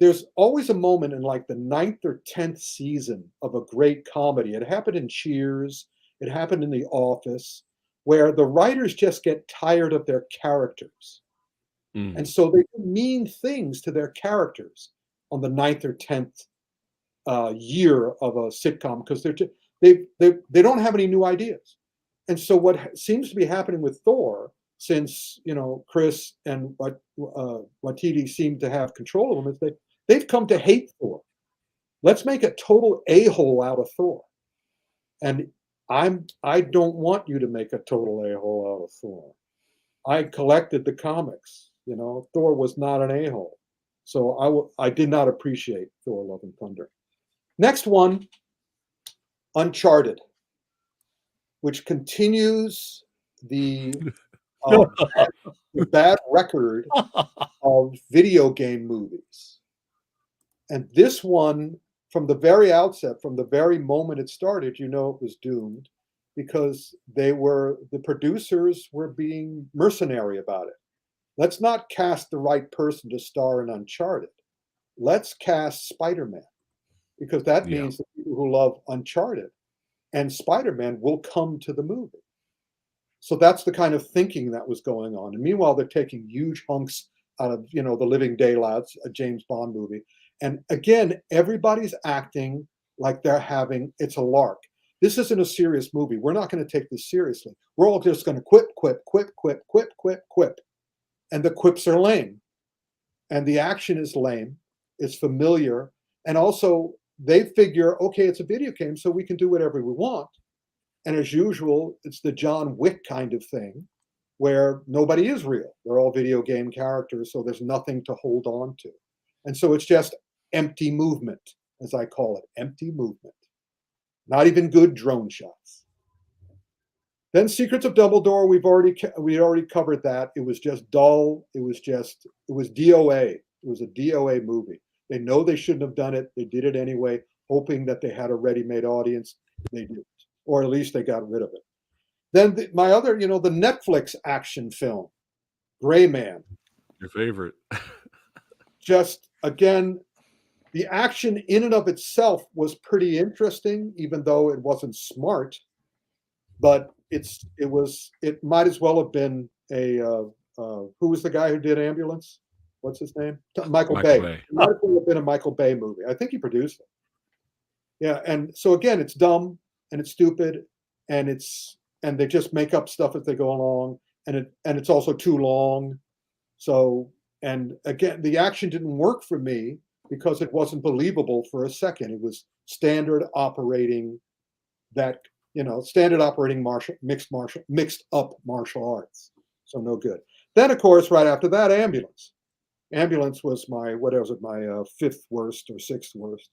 There's always a moment in like the 9th or 10th season of a great comedy. It happened in Cheers. It happened in The Office, where the writers just get tired of their characters. And so they do mean things to their characters on the 9th or 10th year of a sitcom because they don't have any new ideas. And so what seems to be happening with Thor, since Chris and Waititi seem to have control of them, is they've come to hate Thor. Let's make a total a-hole out of Thor. And I don't want you to make a total a-hole out of Thor. I collected the comics. Thor was not an a-hole. So I did not appreciate Thor: Love and Thunder. Next one, Uncharted, which continues the bad record of video game movies. And this one, from the very outset, from the very moment it started, it was doomed because the producers were being mercenary about it. Let's not cast the right person to star in Uncharted. Let's cast Spider-Man, because that means the people who love Uncharted and Spider-Man will come to the movie. So that's the kind of thinking that was going on. And meanwhile, they're taking huge hunks out of, the Living Daylights, a James Bond movie. And again, everybody's acting like it's a lark. This isn't a serious movie. We're not going to take this seriously. We're all just going to quip. And the quips are lame. And the action is lame. It's familiar. And also, they figure, okay, it's a video game, so we can do whatever we want. And as usual, it's the John Wick kind of thing, where nobody is real. They're all video game characters, so there's nothing to hold on to. And so it's just empty movement, as I call it, empty movement. Not even good drone shots. Then Secrets of Dumbledore, we already covered that. It was just dull. It was DOA. It was a DOA movie. They know they shouldn't have done it. They did it anyway, hoping that they had a ready-made audience. They didn't, or at least they got rid of it. Then my other, the Netflix action film, Gray Man. Your favorite. Just, again, the action in and of itself was pretty interesting, even though it wasn't smart. But it might as well have been who was the guy who did Ambulance? What's his name? Michael Bay. It might as well have been a Michael Bay movie. I think he produced it. Yeah, and so again, it's dumb and it's stupid and they just make up stuff as they go along, and it's also too long. So, and again, the action didn't work for me because it wasn't believable for a second. It was standard operating mixed up martial arts. So no good. Then, of course, right after that, Ambulance. Ambulance was my fifth worst or sixth worst.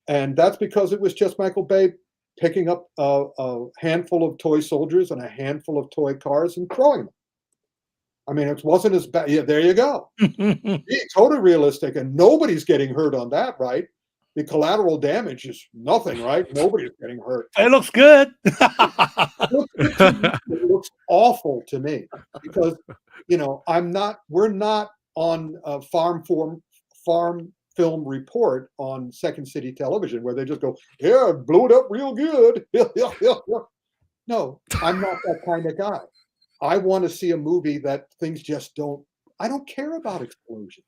And that's because it was just Michael Bay picking up a handful of toy soldiers and a handful of toy cars and throwing them. I mean, it wasn't as bad. Yeah, there you go. Totally realistic. And nobody's getting hurt on that, right? The collateral damage is nothing, right? Nobody's getting hurt. It looks good. It looks awful to me because, we're not on a farm film report on Second City Television where they just go, yeah, blew it up real good. No, I'm not that kind of guy. I want to see a movie that things just don't, I don't care about explosions.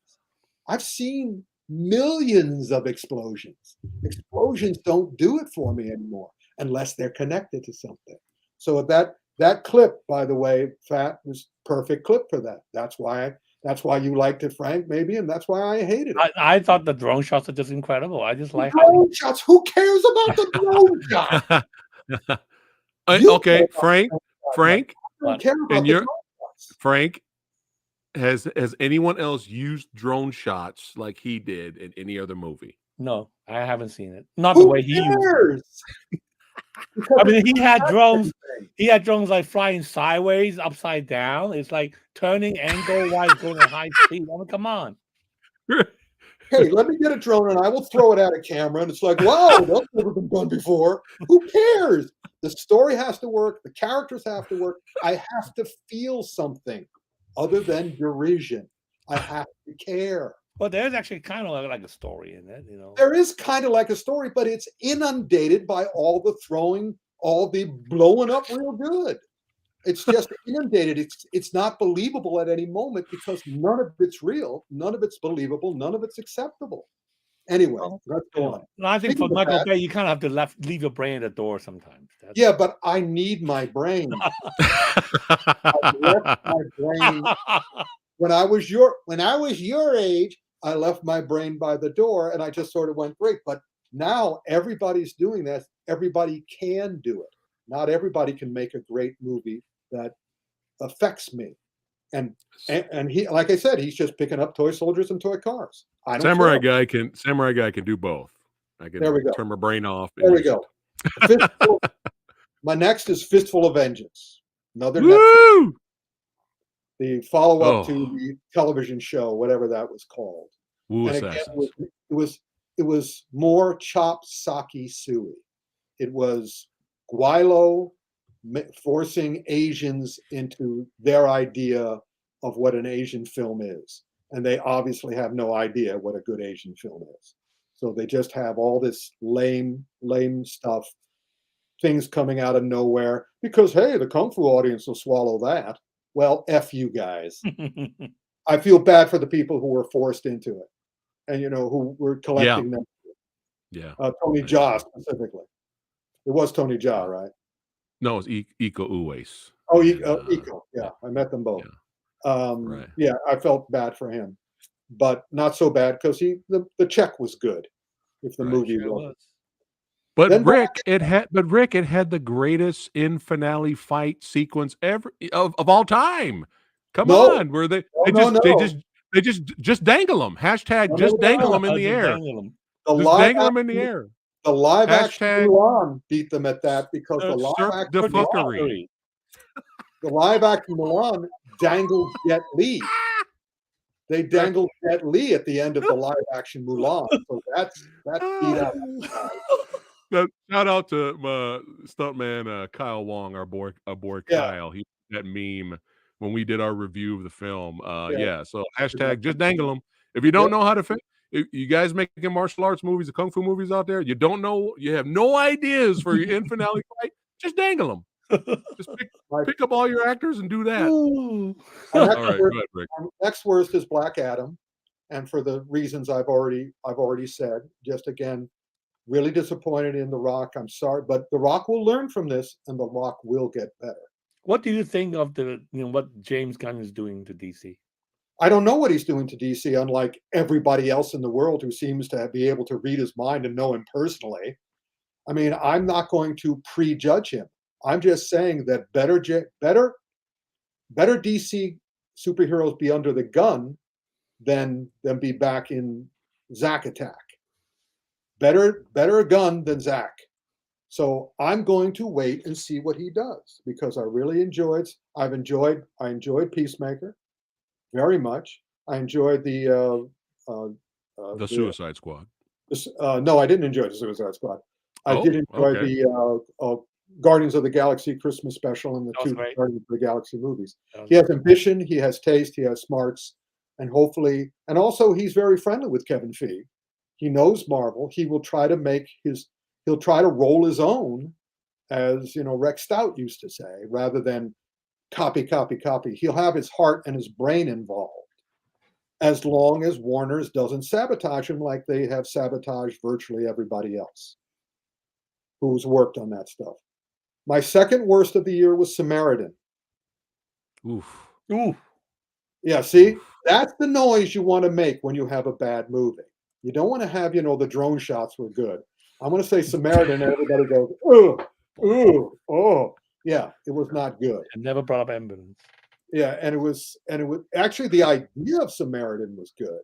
I've seen millions of explosions. Explosions don't do it for me anymore unless they're connected to something. So that clip, by the way, Phat, was perfect clip for that. That's why you liked it, Frank, maybe, and that's why I hated it. I thought the drone shots are just incredible. I just like drone shots. Who cares about the drone shot? Okay, Frank. I don't care about and the drone shots. Frank, has anyone else used drone shots like he did in any other movie? No, I haven't seen it. Not Who the way he used it. I mean, he had drones. He had drones like flying sideways, upside down. It's like turning angle while going at high speed. I mean, come on. Hey, let me get a drone and I will throw it at a camera. And it's like, wow, that's never been done before. Who cares? The story has to work. The characters have to work. I have to feel something other than derision. I have to care. Well, there's actually kind of like a story in it, you know. There is kind of like a story, but it's inundated by all the throwing, all the blowing up real good. It's just inundated. It's not believable at any moment because none of it's real, none of it's believable, none of it's acceptable. Anyway, let's go on. No, I think for Michael Bay, you kind of have to leave your brain at the door sometimes. Yeah, but I need my brain. I left my brain when I was your age. I left my brain by the door, and I just sort of went great. But now everybody's doing that. Everybody can do it. Not everybody can make a great movie that affects me. And he, like I said, he's just picking up toy soldiers and toy cars. Samurai Guy can do both. I can turn my brain off. There we go. My next is Fistful of Vengeance. Another Woo! The follow-up to the television show, whatever that was called. Woo, and again, it was more chop sake sui. It was Guilo forcing Asians into their idea of what an Asian film is. And they obviously have no idea what a good Asian film is. So they just have all this lame stuff, things coming out of nowhere because, hey, the Kung Fu audience will swallow that. Well, F you guys. I feel bad for the people who were forced into it and, who were collecting them. Yeah. Tony Jaa specifically. It was Tony Jaa, right? No, it's Iko Uwais. Oh, Iko. Yeah, I met them both. Yeah. Right. Yeah, I felt bad for him, but not so bad because the check was good. If the movie was. But Rick, it had the greatest in finale fight sequence ever of all time. Come on, where they just dangle them. Hashtag just dangle them in the air. Dangle them in the air. The live action Mulan beat them at that because the live action Mulan dangled Jet Li. They dangled Jet Li at the end of the live action Mulan. So that's beat out. Shout out to stuntman Kyle Wong, our boy Kyle. He that meme when we did our review of the film. So hashtag just dangle them. If you don't know how to fit, you guys making martial arts movies, the kung fu movies out there, you don't know, you have no ideas for your in finale fight, just dangle them. Just pick up all your actors and do that. All right, go ahead, Rick. Next worst is Black Adam, and for the reasons I've already said. Just again, really disappointed in The Rock. I'm sorry, but The Rock will learn from this, and The Rock will get better. What do you think of what James Gunn is doing to DC? I don't know what he's doing to DC, unlike everybody else in the world who seems to be able to read his mind and know him personally. I mean, I'm not going to prejudge him. I'm just saying that better DC superheroes be under the gun than be back in Zack Attack. Better a gun than Zack. So I'm going to wait and see what he does because I really enjoyed Peacemaker very much. I enjoyed the Suicide Squad. No, I didn't enjoy the Suicide Squad. I did enjoy the Guardians of the Galaxy Christmas special and the two Guardians of the Galaxy movies. He has ambition, he has taste, he has smarts, and hopefully, and also he's very friendly with Kevin Feige. He knows Marvel. He will try to he'll try to roll his own, as Rex Stout used to say, rather than copy. He'll have his heart and his brain involved. as long as Warner's doesn't sabotage him like they have sabotaged virtually everybody else who's worked on that stuff. My second worst of the year was Samaritan. Oof. Ooh. Yeah, see, that's the noise you want to make when you have a bad movie. You don't want to have, the drone shots were good. I'm going to say Samaritan, and everybody goes, ooh, ooh, oh. Yeah, it was not good. I never brought up ambulance. Yeah, and it was actually the idea of Samaritan was good,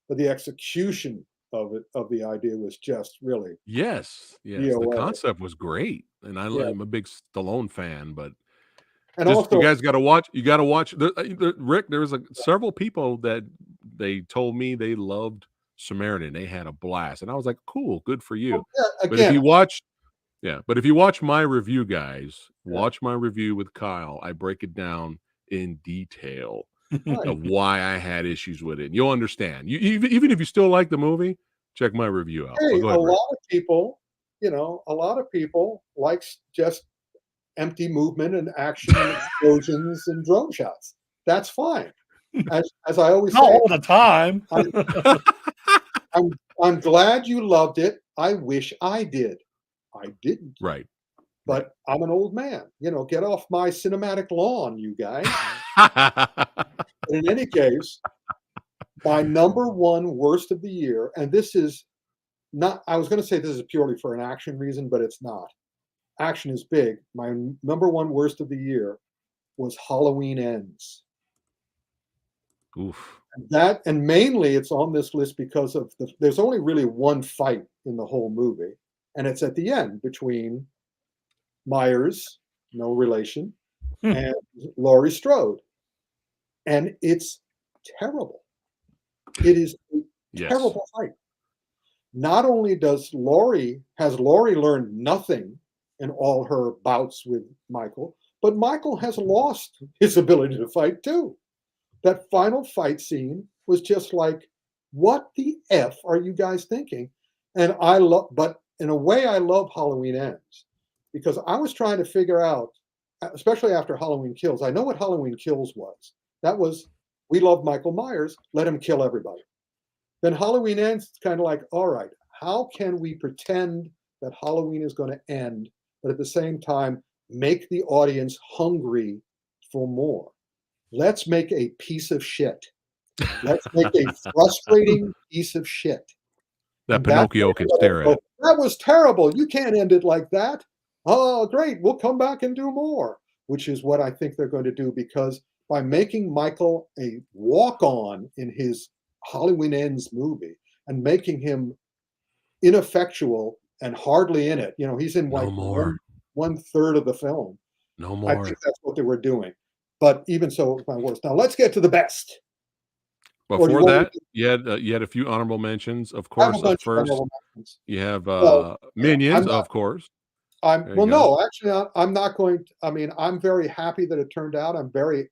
but the execution of the idea was just really Yes. The DOA. concept was great, and I'm a big Stallone fan, but And just also, you guys got to watch. You got to watch. Rick, there was several people that they told me they loved Samaritan. They had a blast, and I was like, "Cool, good for you." But if again, you watch, but if you watch my review, guys, watch my review with Kyle. I break it down in detail right. of why I had issues with it. And you'll understand. You even if you still like the movie, check my review out. Hey, Go ahead, a Rick. lot of people likes just empty movement and action and explosions and drone shots. That's fine. As I always Not say, all the time. I'm glad you loved it. I wish I did. I didn't. Right. But I'm an old man. Get off my cinematic lawn, you guys. But in any case, my number one worst of the year, and this is not, I was going to say this is purely for an action reason, but it's not. Action is big. My number one worst of the year was Halloween Ends. Oof. And mainly it's on this list because of there's only really one fight in the whole movie, and it's at the end between Myers, no relation, and Laurie Strode. And it's terrible. It is a terrible fight. Not only has Laurie learned nothing in all her bouts with Michael, but Michael has lost his ability to fight too. That final fight scene was just like, what the F are you guys thinking? And but in a way, I love Halloween Ends because I was trying to figure out, especially after Halloween Kills, I know what Halloween Kills was. That was, we love Michael Myers, let him kill everybody. Then Halloween Ends, it's kind of like, all right, how can we pretend that Halloween is going to end, but at the same time, make the audience hungry for more? Let's make a piece of shit. Let's make a frustrating piece of shit. That Pinocchio can stare at. That was terrible. You can't end it like that. Oh, great. We'll come back and do more, which is what I think they're going to do, because by making Michael a walk-on in his Halloween Ends movie and making him ineffectual and hardly in it, he's in like one third of the film. No more. I think that's what they were doing. But even so, it was my worst. Now let's get to the best. Before that, you had a few honorable mentions, of course. Up first, you have Minions, of course. No, actually, I'm not going to. I mean, I'm very happy that it turned out. I'm very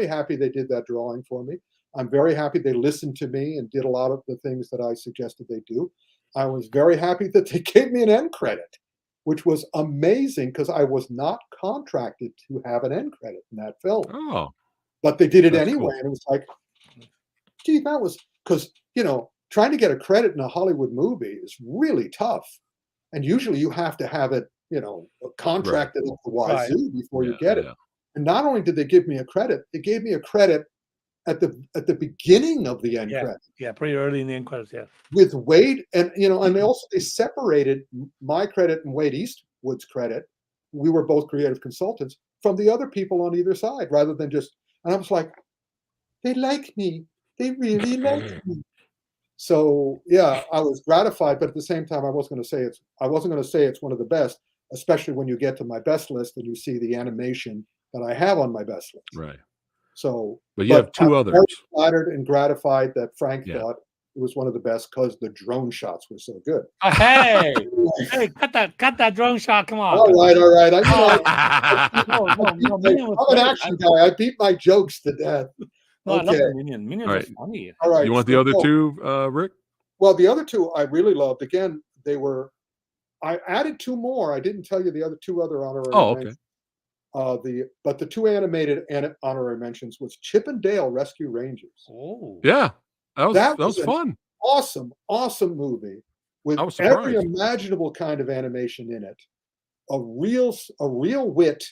happy they did that drawing for me. I'm very happy they listened to me and did a lot of the things that I suggested they do. I was very happy that they gave me an end credit, which was amazing because I was not contracted to have an end credit in that film. Oh, but they did it anyway, cool. and it was like, gee, that was because trying to get a credit in a Hollywood movie is really tough, and usually you have to have it contracted up the wazoo before you get it. And not only did they give me a credit, they gave me a credit at the beginning of the end credit. Yeah, pretty early in the end credits, yeah. With Wade and and they separated my credit and Wade Eastwood's credit. We were both creative consultants from the other people on either side, rather than just. And I was like, they like me. They really like me. So yeah, I was gratified, but at the same time, I wasn't going to say it's one of the best, especially when you get to my best list and you see the animation that I have on my best list. Right. So, but you have two others. Very flattered and gratified that Frank thought it was one of the best because the drone shots were so good. Hey, cut that drone shot! Come on. All right. I'm an action guy. I beat my jokes to death. No, okay. I love the Minions. Minions are funny. All right. You want the other two, Rick? Well, the other two I really loved. Again, I added two more. I didn't tell you the other honorary mentions. But the two animated honorary mentions was Chip and Dale Rescue Rangers. Oh. Yeah. That was an fun. awesome movie with I was every surprised. imaginable kind of animation in it. A real wit.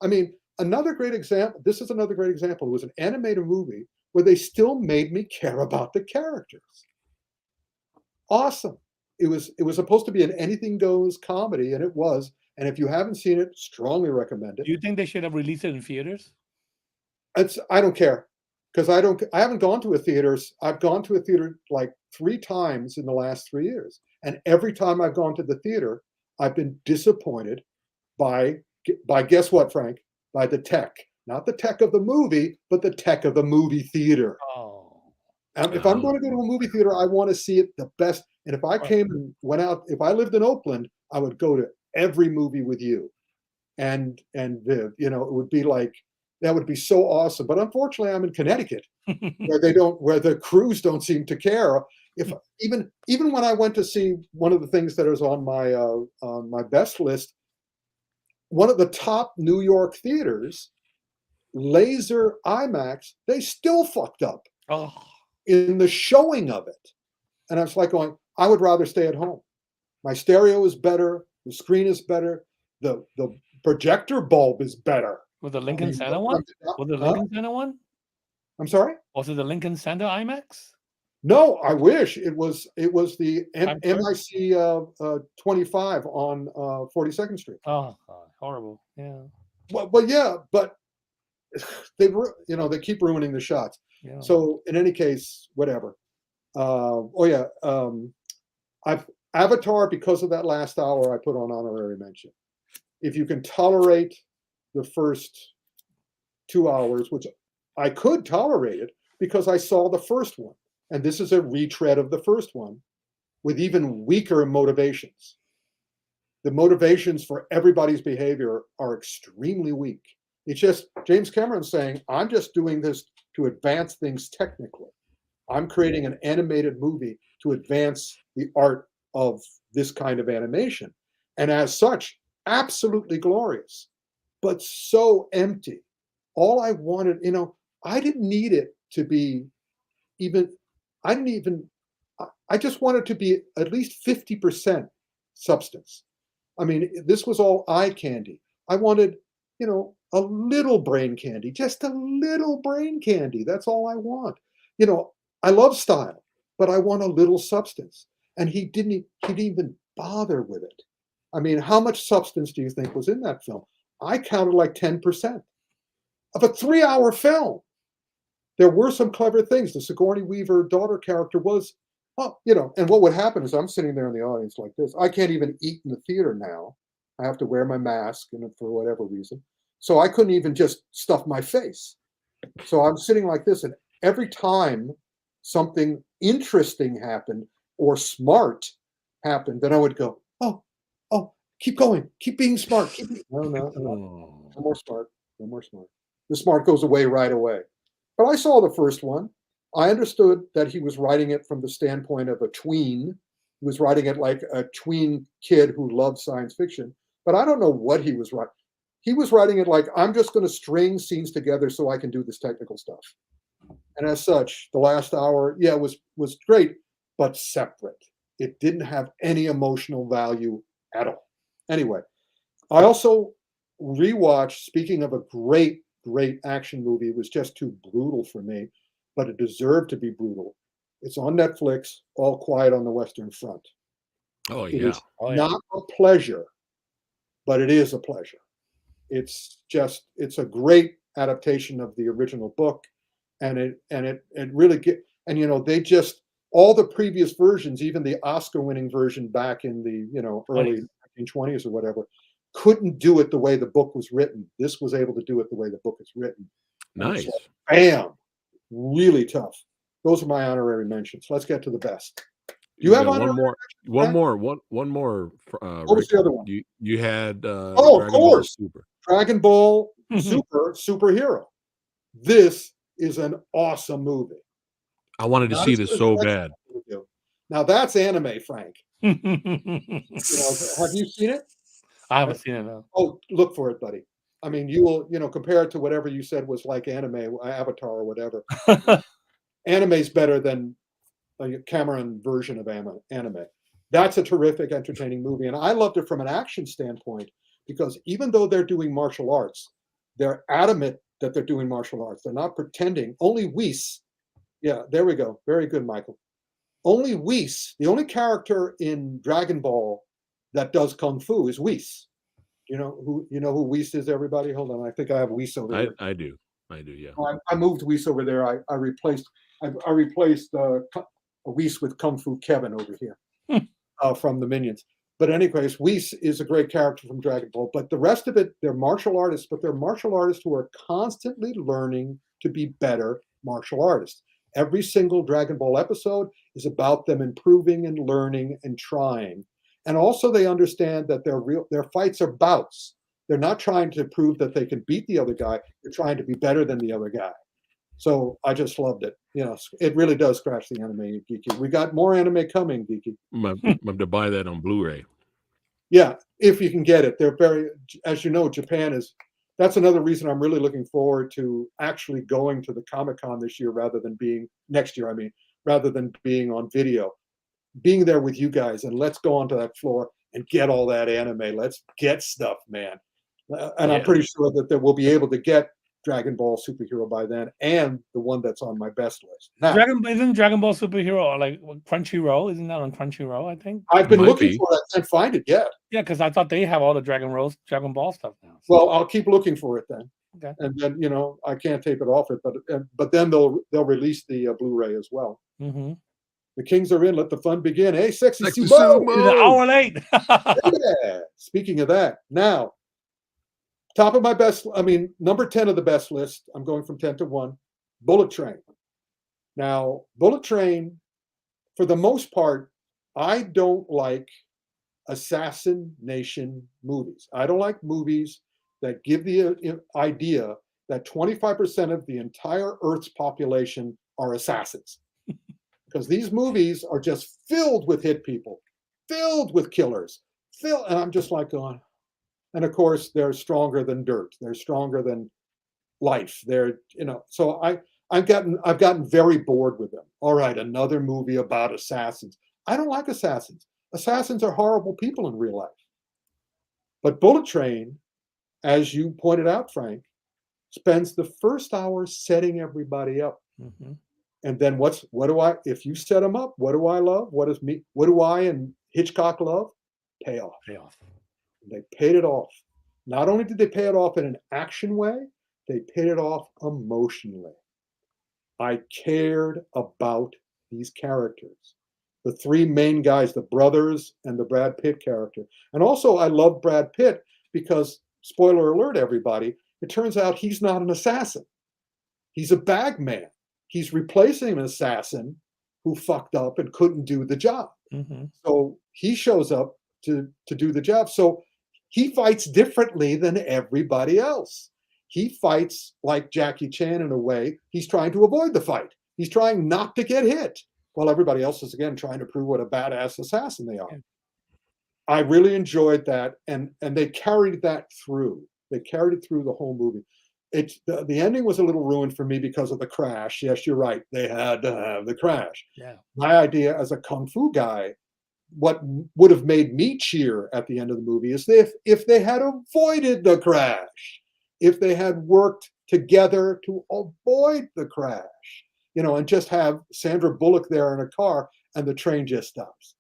I mean, another great example. This is another great example. It was an animated movie where they still made me care about the characters. Awesome. It was supposed to be an anything goes comedy, and it was. And if you haven't seen it, strongly recommend it. Do you think they should have released it in theaters? I don't care because I haven't gone to a theater. I've gone to a theater like 3 times in the last 3 years, and every time I've gone to the theater, I've been disappointed by guess what, Frank? By the tech, not the tech of the movie, but the tech of the movie theater. Oh, If I'm going to go to a movie theater, I want to see it the best. And if I came and went out, if I lived in Oakland, I would go to every movie with you and Viv. You know, it would be like that would be so awesome. But unfortunately, I'm in Connecticut where the crews don't seem to care. If even when I went to see one of the things that is on my best list, one of the top New York theaters, Laser IMAX, they still fucked up oh, in the showing of it. And I was like going, I would rather stay at home. My stereo is better. The screen is better. The projector bulb is better. was the Lincoln Center one? Was the Lincoln Center one? I'm sorry? Was it the Lincoln Center IMAX? No, I wish it was the MIC 25 on 42nd Street. Oh, God, horrible. Yeah. Well, yeah, but they keep ruining the shots. Yeah. So in any case, whatever. I've Avatar, because of that last hour, I put on honorary mention. If you can tolerate the first 2 hours, which I could tolerate it because I saw the first one, and this is a retread of the first one with even weaker motivations. The motivations for everybody's behavior are extremely weak. It's just James Cameron saying, I'm just doing this to advance things technically. I'm creating an animated movie to advance the art of this kind of animation. And as such, absolutely glorious, but so empty. All I wanted, I didn't need it to be I just wanted to be at least 50% substance. I mean, this was all eye candy. I wanted, a little brain candy, just a little brain candy. That's all I want. I love style, but I want a little substance. And he didn't even bother with it. I mean, how much substance do you think was in that film? I counted like 10% of a 3-hour film. There were some clever things. The Sigourney Weaver daughter character was, and what would happen is I'm sitting there in the audience like this. I can't even eat in the theater now. I have to wear my mask for whatever reason. So I couldn't even just stuff my face. So I'm sitting like this, and every time something interesting happened or smart happened, then I would go, oh, keep going, keep being smart. No more smart, no more smart. The smart goes away right away. But I saw the first one. I understood that he was writing it from the standpoint of a tween. He was writing it like a tween kid who loved science fiction. But I don't know what he was writing. He was writing it like, I'm just going to string scenes together so I can do this technical stuff. And as such, the last hour, was great, but separate. It didn't have any emotional value at all. Anyway, I also rewatched, speaking of a great action movie, it was just too brutal for me, but it deserved to be brutal. It's on Netflix, All Quiet on the Western Front. Oh, It yeah. is not a pleasure, but it is a pleasure. It's a great adaptation of the original book, and it really they just, all the previous versions, even the Oscar-winning version back in the early 1920s or whatever, couldn't do it the way the book was written. This was able to do it the way the book is written. Nice. Like, bam, really tough. Those are my honorary mentions. Let's get to the best. Do you have one more? What was the other one? You had of Dragon Ball course. Super. Dragon Ball Super superhero. This is an awesome movie. I wanted to see this so bad. Now that's anime, Frank. Have you seen it? I haven't seen it, no. Oh, look for it, buddy. I mean, you will, compare it to whatever you said was like anime, Avatar or whatever. anime is better than a Cameron version of anime. That's a terrific, entertaining movie. And I loved it from an action standpoint because even though they're doing martial arts, they're adamant that they're doing martial arts. They're not pretending. Only Whis, yeah, there we go. Very good, Michael. Only Whis, the only character in Dragon Ball that does kung fu is Whis. You know who Whis is, everybody? Hold on, I think I have Whis over there. I do, yeah. I moved Whis over there. I replaced Whis with Kung Fu Kevin over here from the Minions. But anyways, Whis is a great character from Dragon Ball. But the rest of it, they're martial artists, but they're martial artists who are constantly learning to be better martial artists. Every single Dragon Ball episode is about them improving and learning and trying. And also they understand that their fights are bouts. They're not trying to prove that they can beat the other guy. They're trying to be better than the other guy. So I just loved it. You know, it really does scratch the anime, Geeky. We got more anime coming, Geeky. I'm going to buy that on Blu-ray. Yeah, if you can get it. They're very, as you know, Japan is, that's another reason I'm really looking forward to actually going to the Comic-Con this year next year, rather than being on video. Being there with you guys, and let's go onto that floor and get all that anime. Let's get stuff, man. And I'm pretty sure that we'll be able to get Dragon Ball Superhero by then, and the one that's on my best list. Now, isn't Dragon Ball Superhero like Crunchyroll? Isn't that on Crunchyroll? I think I've been looking for it. I can't find it yet. Yeah, because I thought they have all the Dragon Ball stuff now. So. Well, I'll keep looking for it then. Okay. And then I can't tape it off it, but then they'll release the Blu-ray as well. Mm-hmm. The Kings are in. Let the fun begin. Hey, sexy Sexy Sumo. Sumo. It's an hour late. Yeah. Speaking of that, now. Top of my best, number 10 of the best list, I'm going from 10 to 1, Bullet Train. Now, Bullet Train, for the most part, I don't like assassination movies. I don't like movies that give the idea that 25% of the entire Earth's population are assassins. Because these movies are just filled with hit people, filled with killers, and I'm just like going, and of course, they're stronger than dirt. They're stronger than life. So I've gotten very bored with them. All right, another movie about assassins. I don't like assassins. Assassins are horrible people in real life. But Bullet Train, as you pointed out, Frank, spends the first hour setting everybody up. Mm-hmm. And then if you set them up, what do I love? What do I and Hitchcock love? Payoff. They paid it off. Not only did they pay it off in an action way, they paid it off emotionally. I cared about these characters. The three main guys, the brothers and the Brad Pitt character. And also I love Brad Pitt because, spoiler alert, everybody, it turns out he's not an assassin. He's a bag man. He's replacing an assassin who fucked up and couldn't do the job. Mm-hmm. So he shows up to do the job. So he fights differently than everybody else. He fights like Jackie Chan in a way. He's trying to avoid the fight. He's trying not to get hit, while everybody else is, again, trying to prove what a badass assassin they are. Yeah. I really enjoyed that, and they carried that through. They carried it through the whole movie. The ending was a little ruined for me because of the crash. Yes, you're right. They had to have the crash. Yeah. My idea as a kung fu guy, what would have made me cheer at the end of the movie is if they had avoided the crash, if they had worked together to avoid the crash, and just have Sandra Bullock there in a car and the train just stops.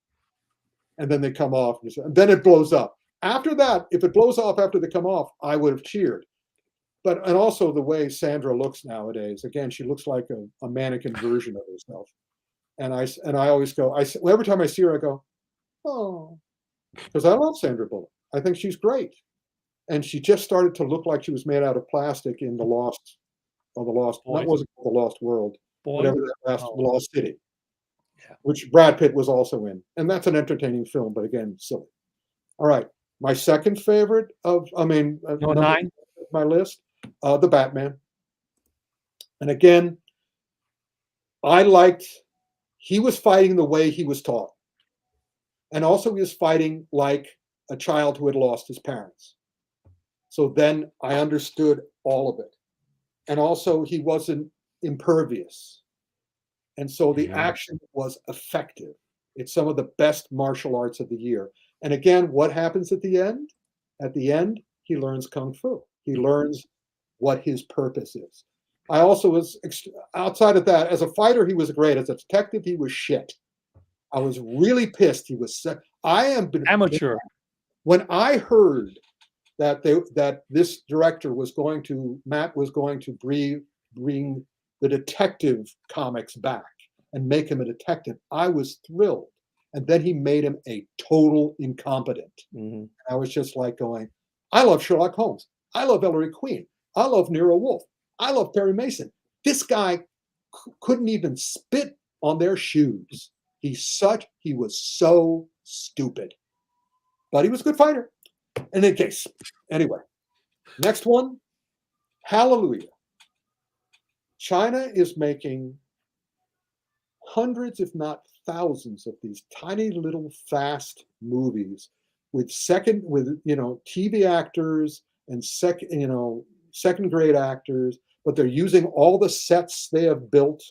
And then they come off, and then it blows up. After that, if it blows off after they come off, I would have cheered. And also the way Sandra looks nowadays, again, she looks like a mannequin version of herself. And I always go, every time I see her, I go, oh, because I love Sandra Bullock. I think she's great. And she just started to look like she was made out of plastic in the Lost World, whatever that Lost City, which Brad Pitt was also in. And that's an entertaining film, but again, silly. All right. My second favorite my list, The Batman. And again, he was fighting the way he was taught. And also he was fighting like a child who had lost his parents. So then I understood all of it. And also he wasn't impervious. And so the Mhm. action was effective. It's some of the best martial arts of the year. And again, what happens at the end? At the end, he learns Kung Fu. He learns what his purpose is. I also was, outside of that, as a fighter, he was great. As a detective, he was shit. I was really pissed. He was, Amateur. when I heard that this director was going to, Matt was going to bring the detective comics back and make him a detective, I was thrilled. And then he made him a total incompetent. Mhm. I was just like going, I love Sherlock Holmes. I love Ellery Queen. I love Nero Wolfe. I love Perry Mason. This guy couldn't even spit on their shoes. He was so stupid. But he was a good fighter. In any case, anyway, next one, Hallelujah. China is making hundreds, if not thousands, of these tiny little fast movies with TV actors and second grade actors, but they're using all the sets they have built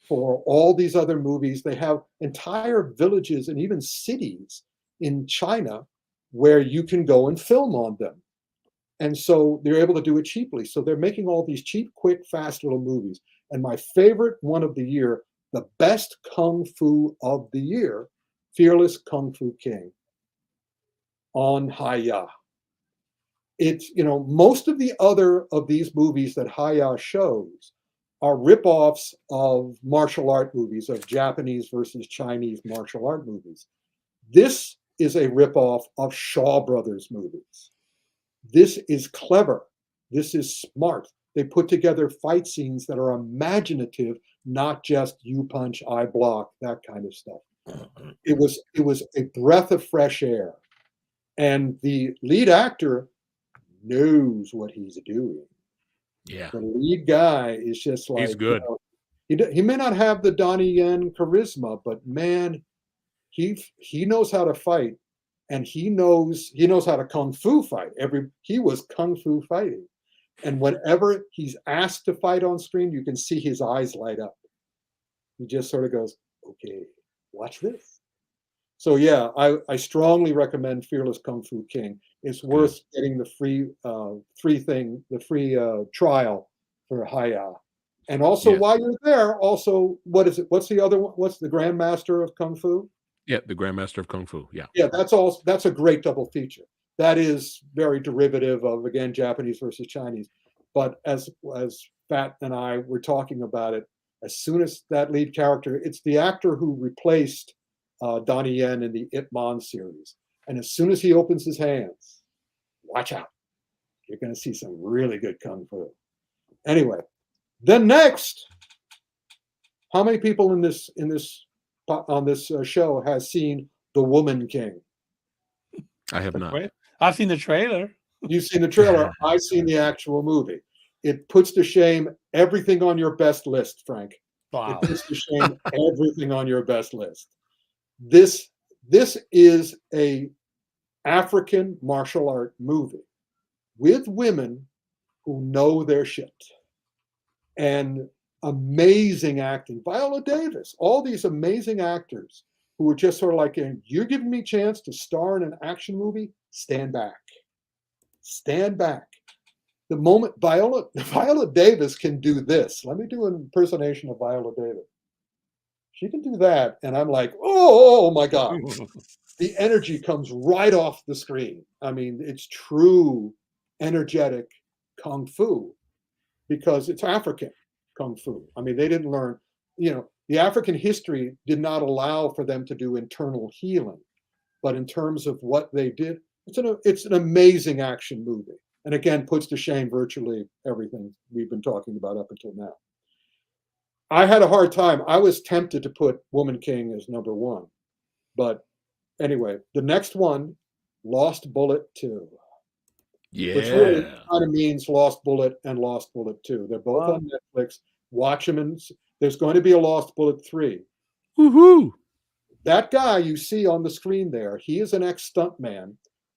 for all these other movies. They have entire villages and even cities in China where you can go and film on them. And so they're able to do it cheaply. So they're making all these cheap, quick, fast little movies. And my favorite one of the year, the best Kung Fu of the year, Fearless Kung Fu King on Haya. It's, most of the other of these movies that Haya shows are ripoffs of martial art movies, of Japanese versus Chinese martial art movies. This is a ripoff of Shaw Brothers movies. This is clever. This is smart. They put together fight scenes that are imaginative, not just you punch, I block, that kind of stuff. It was a breath of fresh air. And the lead actor knows what he's doing. Yeah. The lead guy is just like, He's good. He may not have the Donnie Yen charisma, but man, he knows how to fight, and he knows how to kung fu fight. He was kung fu fighting, and whenever he's asked to fight on screen, you can see his eyes light up. He just sort of goes, "Okay, watch this." So yeah, I strongly recommend Fearless Kung Fu King. It's worth getting the free trial for Haya. And also, while you're there, also, what is it? What's the other one? What's the Grandmaster of Kung Fu? Yeah, the Grandmaster of Kung Fu. Yeah. Yeah, that's a great double feature. That is very derivative of, again, Japanese versus Chinese. But as Phat and I were talking about it, as soon as that lead character, it's the actor who replaced Donnie Yen in the Ep.9 series. And as soon as he opens his hands, watch out. You're going to see some really good Kung Fu. Anyway, then next, how many people on this show has seen The Woman King? I have not. I've seen the trailer. You've seen the trailer. I've seen the actual movie. It puts to shame everything on your best list, Frank. Wow. It puts to shame everything on your best list. This is a African martial art movie with women who know their shit. And amazing acting. Viola Davis, all these amazing actors who were just sort of like, you're giving me a chance to star in an action movie? Stand back. Stand back. The moment Viola Davis can do this, let me do an impersonation of Viola Davis. She can do that, and I'm like, oh my God. The energy comes right off the screen. I mean, it's true energetic Kung Fu because it's African Kung Fu. I mean, they didn't learn, the African history did not allow for them to do internal healing. But in terms of what they did, it's an amazing action movie. And again, puts to shame virtually everything we've been talking about up until now. I had a hard time. I was tempted to put Woman King as number one. But anyway, the next one, Lost Bullet 2. Yeah. Which really kind of means Lost Bullet and Lost Bullet 2. They're both on Netflix. Watch them, and there's going to be a Lost Bullet 3. Woohoo! That guy you see on the screen there, he is an ex-stuntman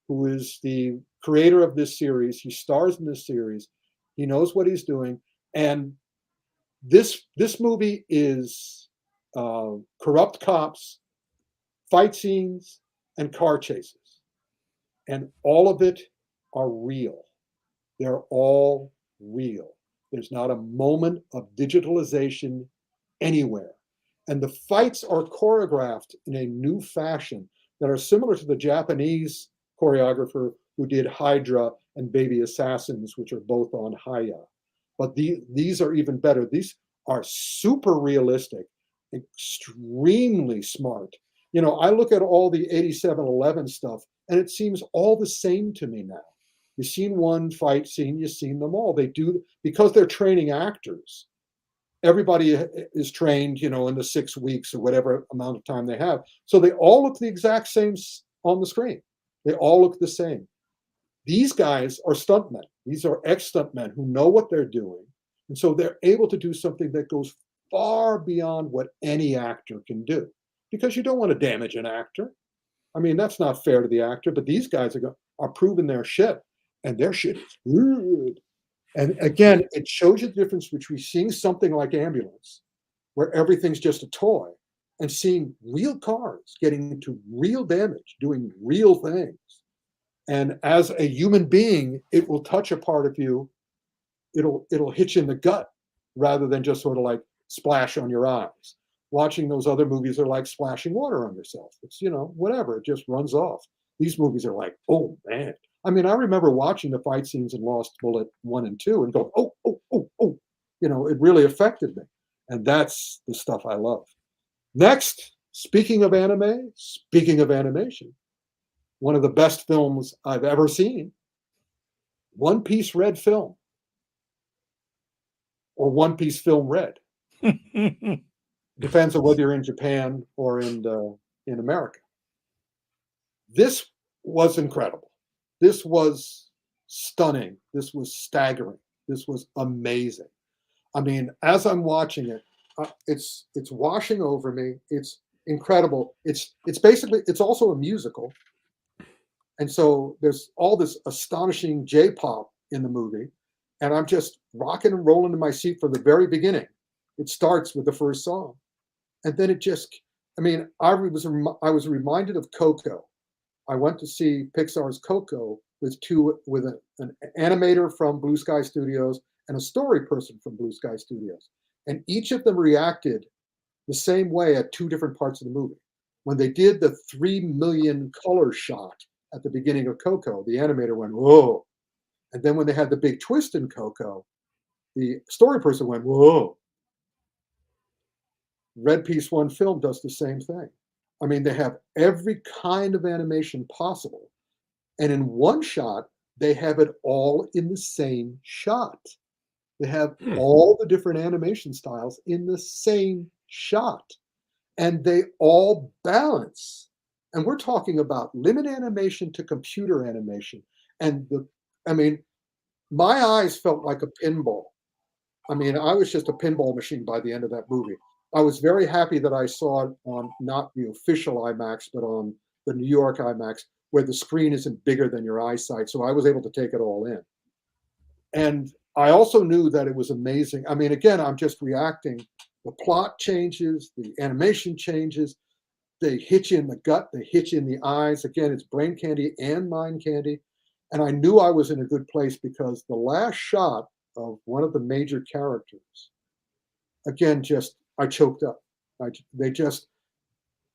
who is the creator of this series. He stars in this series. He knows what he's doing. And this movie is corrupt cops, fight scenes, and car chases. And all of it are real. They're all real. There's not a moment of digitalization anywhere. And the fights are choreographed in a new fashion that are similar to the Japanese choreographer who did Hydra and Baby Assassins, which are both on Haya. But these are even better. These are super realistic, extremely smart. You know, I look at all the 8711 stuff, and it seems all the same to me now. You've seen one fight scene, you've seen them all. They do, because they're training actors. Everybody is trained, you know, in the 6 weeks or whatever amount of time they have. So they all look the exact same on the screen. They all look the same. These guys are stuntmen. These are ex-stuntmen who know what they're doing. And so they're able to do something that goes far beyond what any actor can do, because you don't want to damage an actor. I mean, that's not fair to the actor, but these guys are proving their shit, and their shit is good. And again, it shows you the difference between seeing something like Ambulance, where everything's just a toy, and seeing real cars getting into real damage, doing real things. And as a human being, it will touch a part of you. It'll hit you in the gut rather than just sort of like splash on your eyes. Watching those other movies are like splashing water on yourself. It's, you know, whatever, it just runs off. These movies are like, oh man. I mean, I remember watching the fight scenes in Lost Bullet 1 and 2 and going, oh. You know, it really affected me. And that's the stuff I love. Next, speaking of anime, speaking of animation, one of the best films I've ever seen, One Piece Red Film, or One Piece Film Red. Depends on whether you're in Japan or in America. This was incredible. This was stunning. This was staggering. This was amazing. I mean, as I'm watching it, it's washing over me. It's incredible. It's basically, it's also a musical. And so there's all this astonishing J-pop in the movie. And I'm just rocking and rolling in my seat from the very beginning. It starts with the first song. And then it just, I mean, I was reminded of Coco. I went to see Pixar's Coco with an animator from Blue Sky Studios and a story person from Blue Sky Studios. And each of them reacted the same way at two different parts of the movie. When they did the 3 million color shot at the beginning of Coco, the animator went, whoa. And then when they had the big twist in Coco, the story person went, whoa. Red Piece One Film does the same thing. I mean, they have every kind of animation possible. And in one shot, they have it all in the same shot. They have all the different animation styles in the same shot. And they all balance. And we're talking about limit animation to computer animation. And my eyes felt like a pinball. I mean, I was just a pinball machine by the end of that movie. I was very happy that I saw it on not the official IMAX, but on the New York IMAX, where the screen isn't bigger than your eyesight. So I was able to take it all in. And I also knew that it was amazing. I mean, again, I'm just reacting. The plot changes, the animation changes. They hit you in the gut, they hit you in the eyes. Again, it's brain candy and mind candy. And I knew I was in a good place because the last shot of one of the major characters, again, I choked up.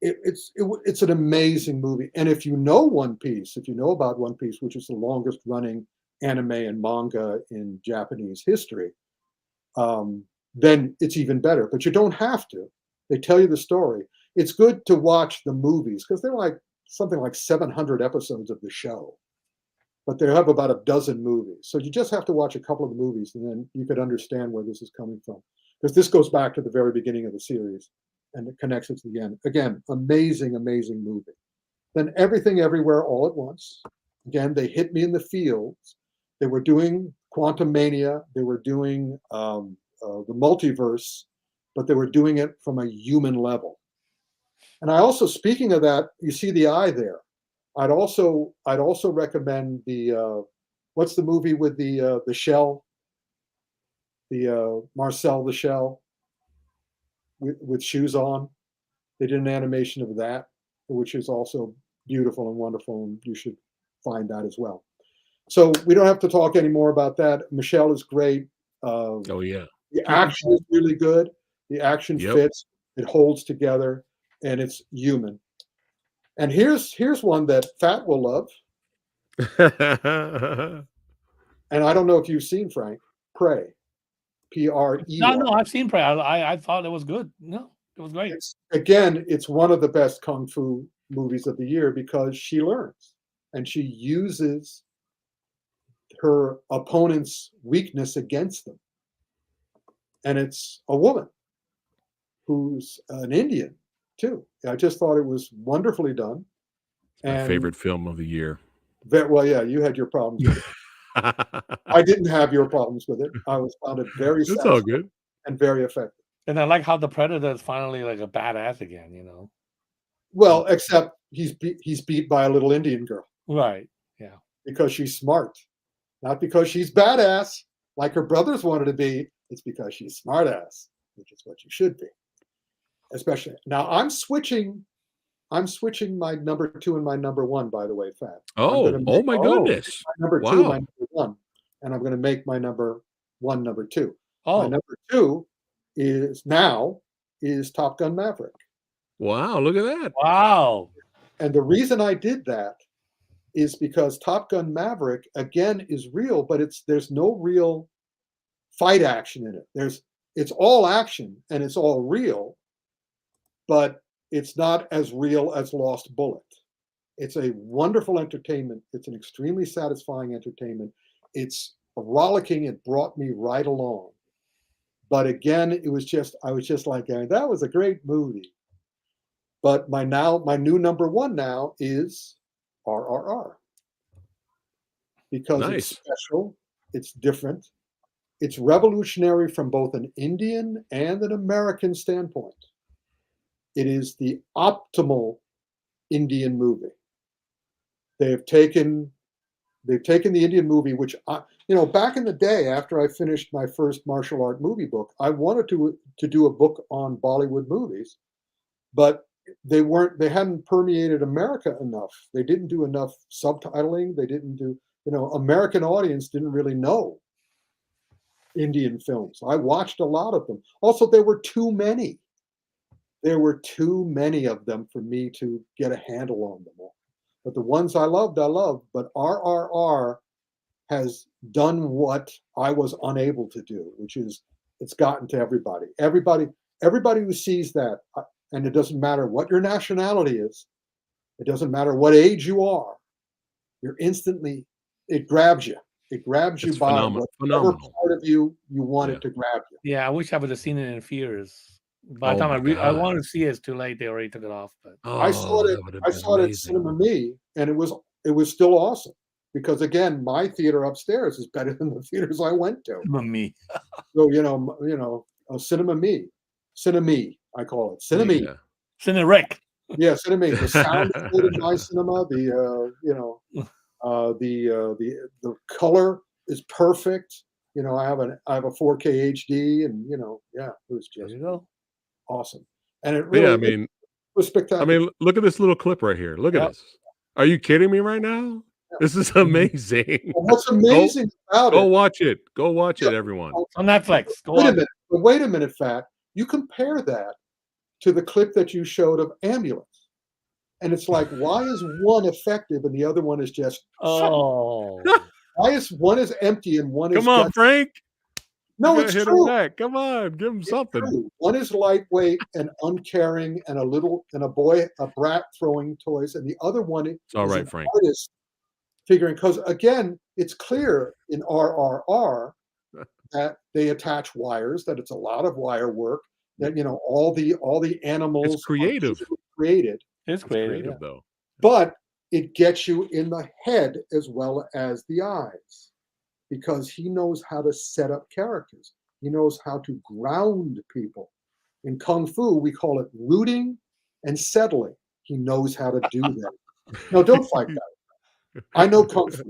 It's an amazing movie. And if you know One Piece, if you know about One Piece, which is the longest running anime and manga in Japanese history, then it's even better. But you don't have to. They tell you the story. It's good to watch the movies because they're like something like 700 episodes of the show. But they have about a dozen movies. So you just have to watch a couple of the movies and then you could understand where this is coming from. Because this goes back to the very beginning of the series and it connects it to the end. Again, amazing, amazing movie. Then Everything Everywhere All at Once. Again, they hit me in the feels. They were doing Quantum Mania. They were doing the multiverse, but they were doing it from a human level. And I also, speaking of that, you see the eye there. I'd also recommend the what's the movie with the shell? The Marcel the Shell. with shoes on. They did an animation of that, which is also beautiful and wonderful, and you should find that as well. So we don't have to talk anymore about that. Michelle is great. Oh yeah. The action is really good. The action Yep. fits. It holds together, and it's human. And here's one that Phat will love. And I don't know if you've seen, Frank, Prey. P-R-E-Y. No, I've seen Prey. I thought it was good. No, it was great. It's one of the best kung fu movies of the year because she learns and she uses her opponent's weakness against them. And it's a woman who's an Indian too. I just thought it was wonderfully done. My favorite film of the year. Well, yeah, you had your problems with it. I didn't have your problems with it. I found it very It's all good and very effective. And I like how the Predator is finally like a badass again, you know. Well, except he's beat by a little Indian girl. Right. Yeah. Because she's smart. Not because she's badass like her brothers wanted to be. It's because she's smart ass, which is what you should be. Especially now, I'm switching my number 2 and my number 1, by the way, Phat. Oh my goodness. My number 2, my number 1. And I'm going to make my number 1 number 2. Oh. My number 2 is Top Gun Maverick. Wow, look at that. Wow. And the reason I did that is because Top Gun Maverick, again, is real, but there's no real fight action in it. It's all action and it's all real, but it's not as real as Lost Bullet. It's a wonderful entertainment. It's an extremely satisfying entertainment. It's rollicking. It brought me right along. But again, I was just like, that was a great movie. But my new number 1 now is RRR. Because It's special, it's different, it's revolutionary from both an Indian and an American standpoint. It is the optimal Indian movie. They've taken the Indian movie, which back in the day after I finished my first martial art movie book, I wanted to do a book on Bollywood movies, but they hadn't permeated America enough. They didn't do enough subtitling. They didn't do, American audience didn't really know Indian films. I watched a lot of them. Also, there were too many. There were too many of them for me to get a handle on them all. But the ones I loved. But RRR has done what I was unable to do, which is it's gotten to everybody. Everybody who sees that, and it doesn't matter what your nationality is, it doesn't matter what age you are, it grabs you. It grabs you by whatever part of you want it to grab you. Yeah, I wish I would have seen it in theaters. By the time I wanted to see it, it's too late. They already took it off. But I saw it at Cinema Me, and it was still awesome because again, my theater upstairs is better than the theaters I went to. Cinema Me. So Cinema Me, I call it Cinema Me. Cinerec. Yeah, Cinema Me. The sound is good in my cinema. The color is perfect. I have a 4K HD, and it was just awesome. And it really was spectacular. Look at this little clip right here. Look at this. Are you kidding me right now? Yeah. This is amazing. Well, what's amazing about it? Go watch it. Go watch it, everyone. On Netflix. Wait a minute, Phat. You compare that to the clip that you showed of Ambulance. And it's like, why is one effective and the other one is just why is one is empty and one is Come on, Frank. No, it's true. Come on, give him something. True. One is lightweight and uncaring and a brat throwing toys, and the other one is all right, Frank. Artist figuring, because again, it's clear in RRR that they attach wires, that it's a lot of wire work, that all the animals it's creative. Created. It's creative though. But it gets you in the head as well as the eyes, because he knows how to set up characters. He knows how to ground people. In Kung Fu, we call it rooting and settling. He knows how to do that. No, don't fight that. I know Kung Fu.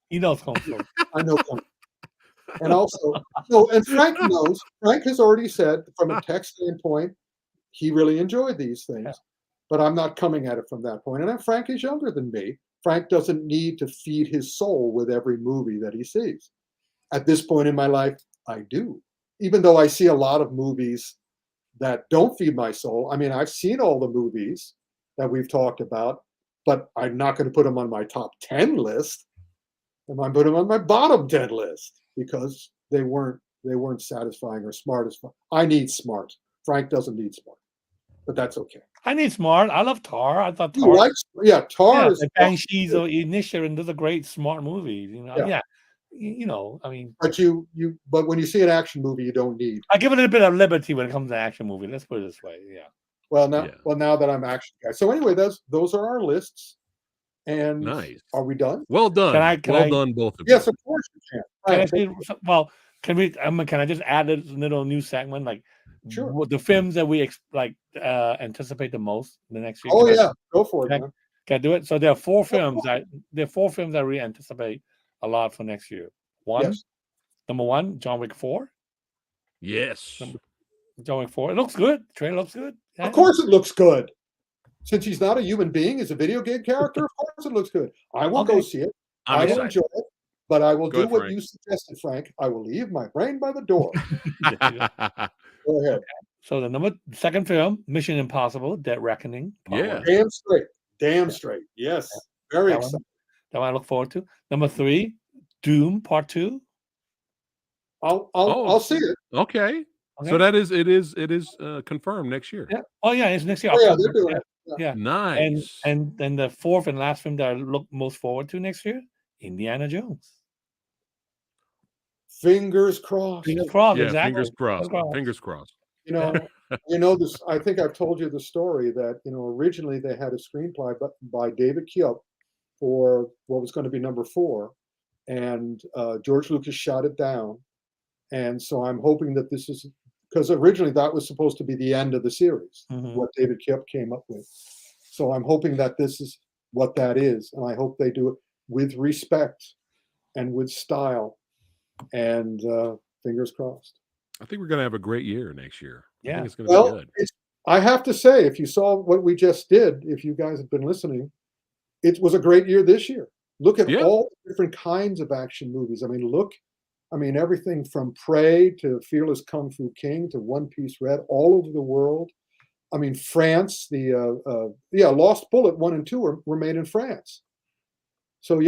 He knows Kung Fu. I know Kung Fu. And also, and Frank knows. Frank has already said, from a tech standpoint, he really enjoyed these things. Yeah. But I'm not coming at it from that point. And Frank is younger than me. Frank doesn't need to feed his soul with every movie that he sees. At this point in my life, I do. Even though I see a lot of movies that don't feed my soul. I mean, I've seen all the movies that we've talked about, but I'm not going to put them on my top 10 list. And I'm putting them on my bottom 10 list because they weren't satisfying or smart as fun. I need smart. Frank doesn't need smart, but that's okay. I need smart. I love Tar. I thought You Tar. like, Tar is and Banshees or Inisherin. Those are great, smart movies. Yeah. I mean, but when you see an action movie, you don't need. I give it a little bit of liberty when it comes to action movie. Let's put it this way. Yeah. Well, now that I'm action guy. So anyway, those are our lists. And Nice. Are we done? Well done. Done, both of you. Yes, of course you can. Can I just add a little new segment, like Sure. the films that we anticipate the most the next year? Go for it. Man. Can I do it? So there are four films I really anticipate a lot for next year. Number one, John Wick 4. Yes. John Wick 4. It looks good. The trailer looks good. Yeah. Of course it looks good. Since he's not a human being, he's a video game character, of course it looks good. I will go see it. I will enjoy it. But I will do what you suggested, Frank. I will leave my brain by the door. Go ahead. So the second film, Mission Impossible: Dead Reckoning. Yeah. Damn straight. Yes. Very excited. That one I look forward to. Number 3, Doom Part 2. I'll see it. Okay. So it is confirmed next year. Yeah. Oh yeah, it's next year. Oh, yeah, they're doing it. Yeah. Nice. And then the fourth and last film that I look most forward to next year, Indiana Jones. Fingers crossed. Fingers crossed. Yeah, exactly. Fingers crossed. This. I think I've told you the story that originally they had a screenplay by David Koepp for what was going to be number 4, and George Lucas shot it down. And so I'm hoping that this is because originally that was supposed to be the end of the series, what David Koepp came up with. So I'm hoping that this is what that is, and I hope they do it with respect and with style. And fingers crossed. I think we're going to have a great year next year. Yeah. I think it's going to be good. I have to say, if you saw what we just did, if you guys have been listening, it was a great year this year. Look at all the different kinds of action movies. I mean, everything from Prey to Fearless Kung Fu King to One Piece Red, all over the world. I mean, France, Lost Bullet 1 and 2 were made in France. So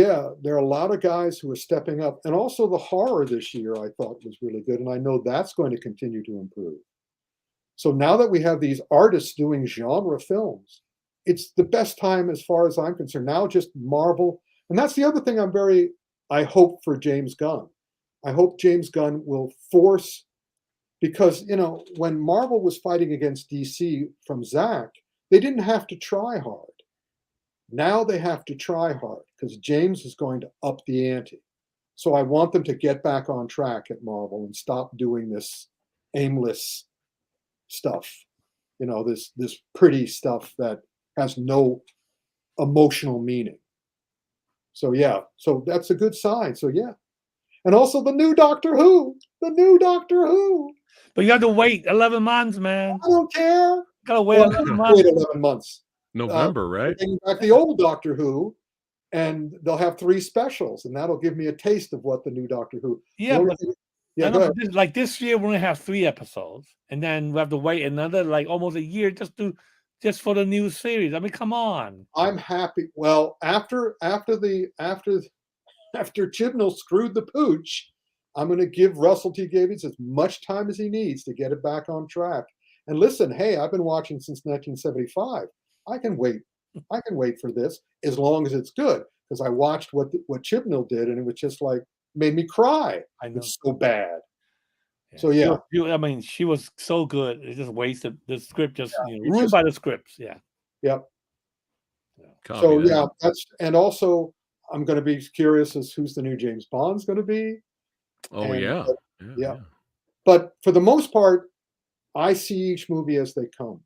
there are a lot of guys who are stepping up. And also the horror this year I thought was really good. And I know that's going to continue to improve. So now that we have these artists doing genre films, it's the best time as far as I'm concerned. Now just Marvel. And that's the other thing I hope for James Gunn. I hope James Gunn will force, because, when Marvel was fighting against DC from Zack, they didn't have to try hard. Now they have to try hard because James is going to up the ante. So I want them to get back on track at Marvel and stop doing this aimless stuff, this pretty stuff that has no emotional meaning. So so that's a good sign. So and also the new Doctor Who. But you have to wait 11 months, man. I don't care. Gotta wait 11 months. Wait 11 months. November, right? Bring back the old Doctor Who, and they'll have 3 specials, and that'll give me a taste of what the new Doctor Who. Yeah, like this year we're gonna have 3 episodes, and then we have to wait another almost a year just for the new series. I mean, come on. I'm happy. Well, after Chibnall screwed the pooch, I'm going to give Russell T. Davies as much time as he needs to get it back on track. And listen, hey, I've been watching since 1975. I can wait. I can wait for this as long as it's good, because I watched what Chibnall did, and it was just made me cry. I know. It's so bad. Yeah. So I mean, she was so good. It just wasted the script. Ruined by the scripts. Yeah. Yep. Copy So that. that's, and also I'm going to be curious as who's the new James Bond's going to be. Oh, yeah. But for the most part, I see each movie as they come.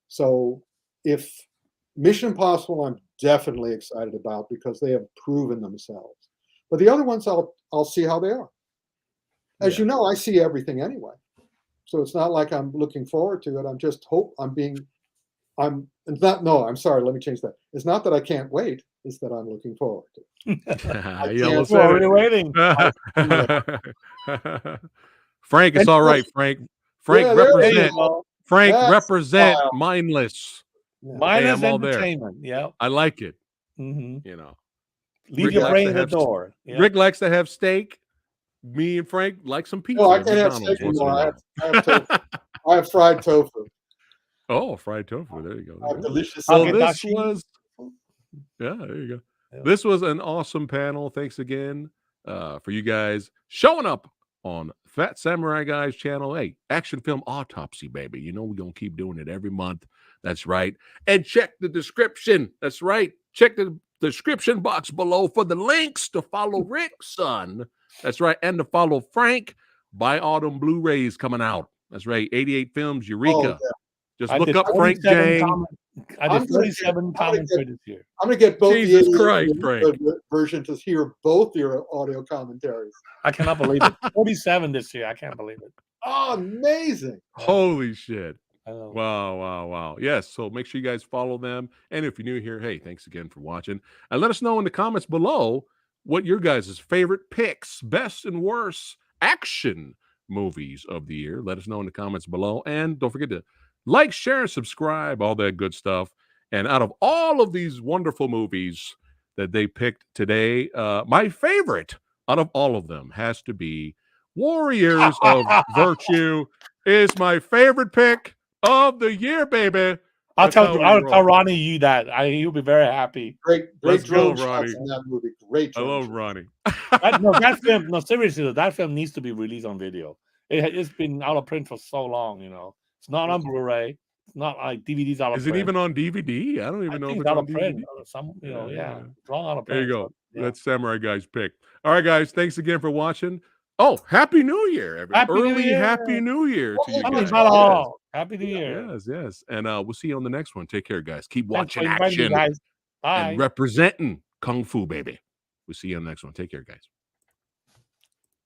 So if Mission Impossible, I'm definitely excited about because they have proven themselves. But the other ones, I'll see how they are. As you know, I see everything anyway. So it's not like I'm looking forward to it. I'm just it's not, no, I'm sorry. Let me change that. It's not that I can't wait. It's that I'm looking forward to it. You almost We're said already waiting. Frank, it's And all right, Frank. Frank, Yeah, there you represent. go. Frank, That's represent wild. mindless. Yeah. Mindless I'm all there. entertainment. Yeah. I like it. Mm-hmm. You know, Leave Rick your likes brain to at the have door. Yeah. Rick likes to have steak. Me and Frank like some pizza. No, I at can't have McDonald's steak once in a anymore. I while. have tofu. I have fried tofu. Oh, fried tofu. There you go. I have delicious. Well, Okay, this Dashi. was, yeah, there you go. Yeah. This was an awesome panel. Thanks again for you guys showing up on Phat Samurai Guy's channel. Hey, Action Film Autopsy, baby. You know we're going to keep doing it every month. That's right. And check the description. That's right. Check the description box below for the links to follow Rick's son. That's right. And to follow Frank. Buy Autumn Blu-rays coming out. That's right. 88 Films, Eureka. Oh, yeah. Just I look did up Frank 47 Djeng. I I'm did gonna 47 get- I'm gonna comments get- for this year. I'm going to get both Jesus the 88 Christ, and Frank. the version to hear both your audio commentaries. I cannot believe it. 47 this year. I can't believe it. Oh, amazing. Holy shit. I know. Wow. Yes. So make sure you guys follow them. And if you're new here, hey, thanks again for watching. And let us know in the comments below what your guys' favorite picks, best and worst action movies of the year. Let us know in the comments below. And don't forget to like, share, and subscribe, all that good stuff. And out of all of these wonderful movies that they picked today, my favorite out of all of them has to be Warriors of Virtue. Is my favorite pick of the year, baby. I'll That's how we tell roll. Ronnie you that. He'll be very happy. Great Let's go, drone shots Ronnie. in that movie. Great I drone love shots. Ronnie. That film, no, seriously, though, that film needs to be released on video. It's been out of print for so long, It's not on Blu-ray. It's not like DVD's out of Is print. it even on DVD? I don't even I know think if it's it's out on of print. DVD. Yeah. It's long out of There you print. go. so, yeah. That's Samurai Guy's pick. All right, guys. Thanks again for watching. Oh, Happy New Year, everybody. Happy New Early Year. Happy New Year to you I Happy guys. Happy New Year. Yes. And we'll see you on the next one. Take care, guys. Keep Thanks for watching inviting me, action guys. Bye. and representing Kung Fu, baby. We'll see you on the next one. Take care, guys.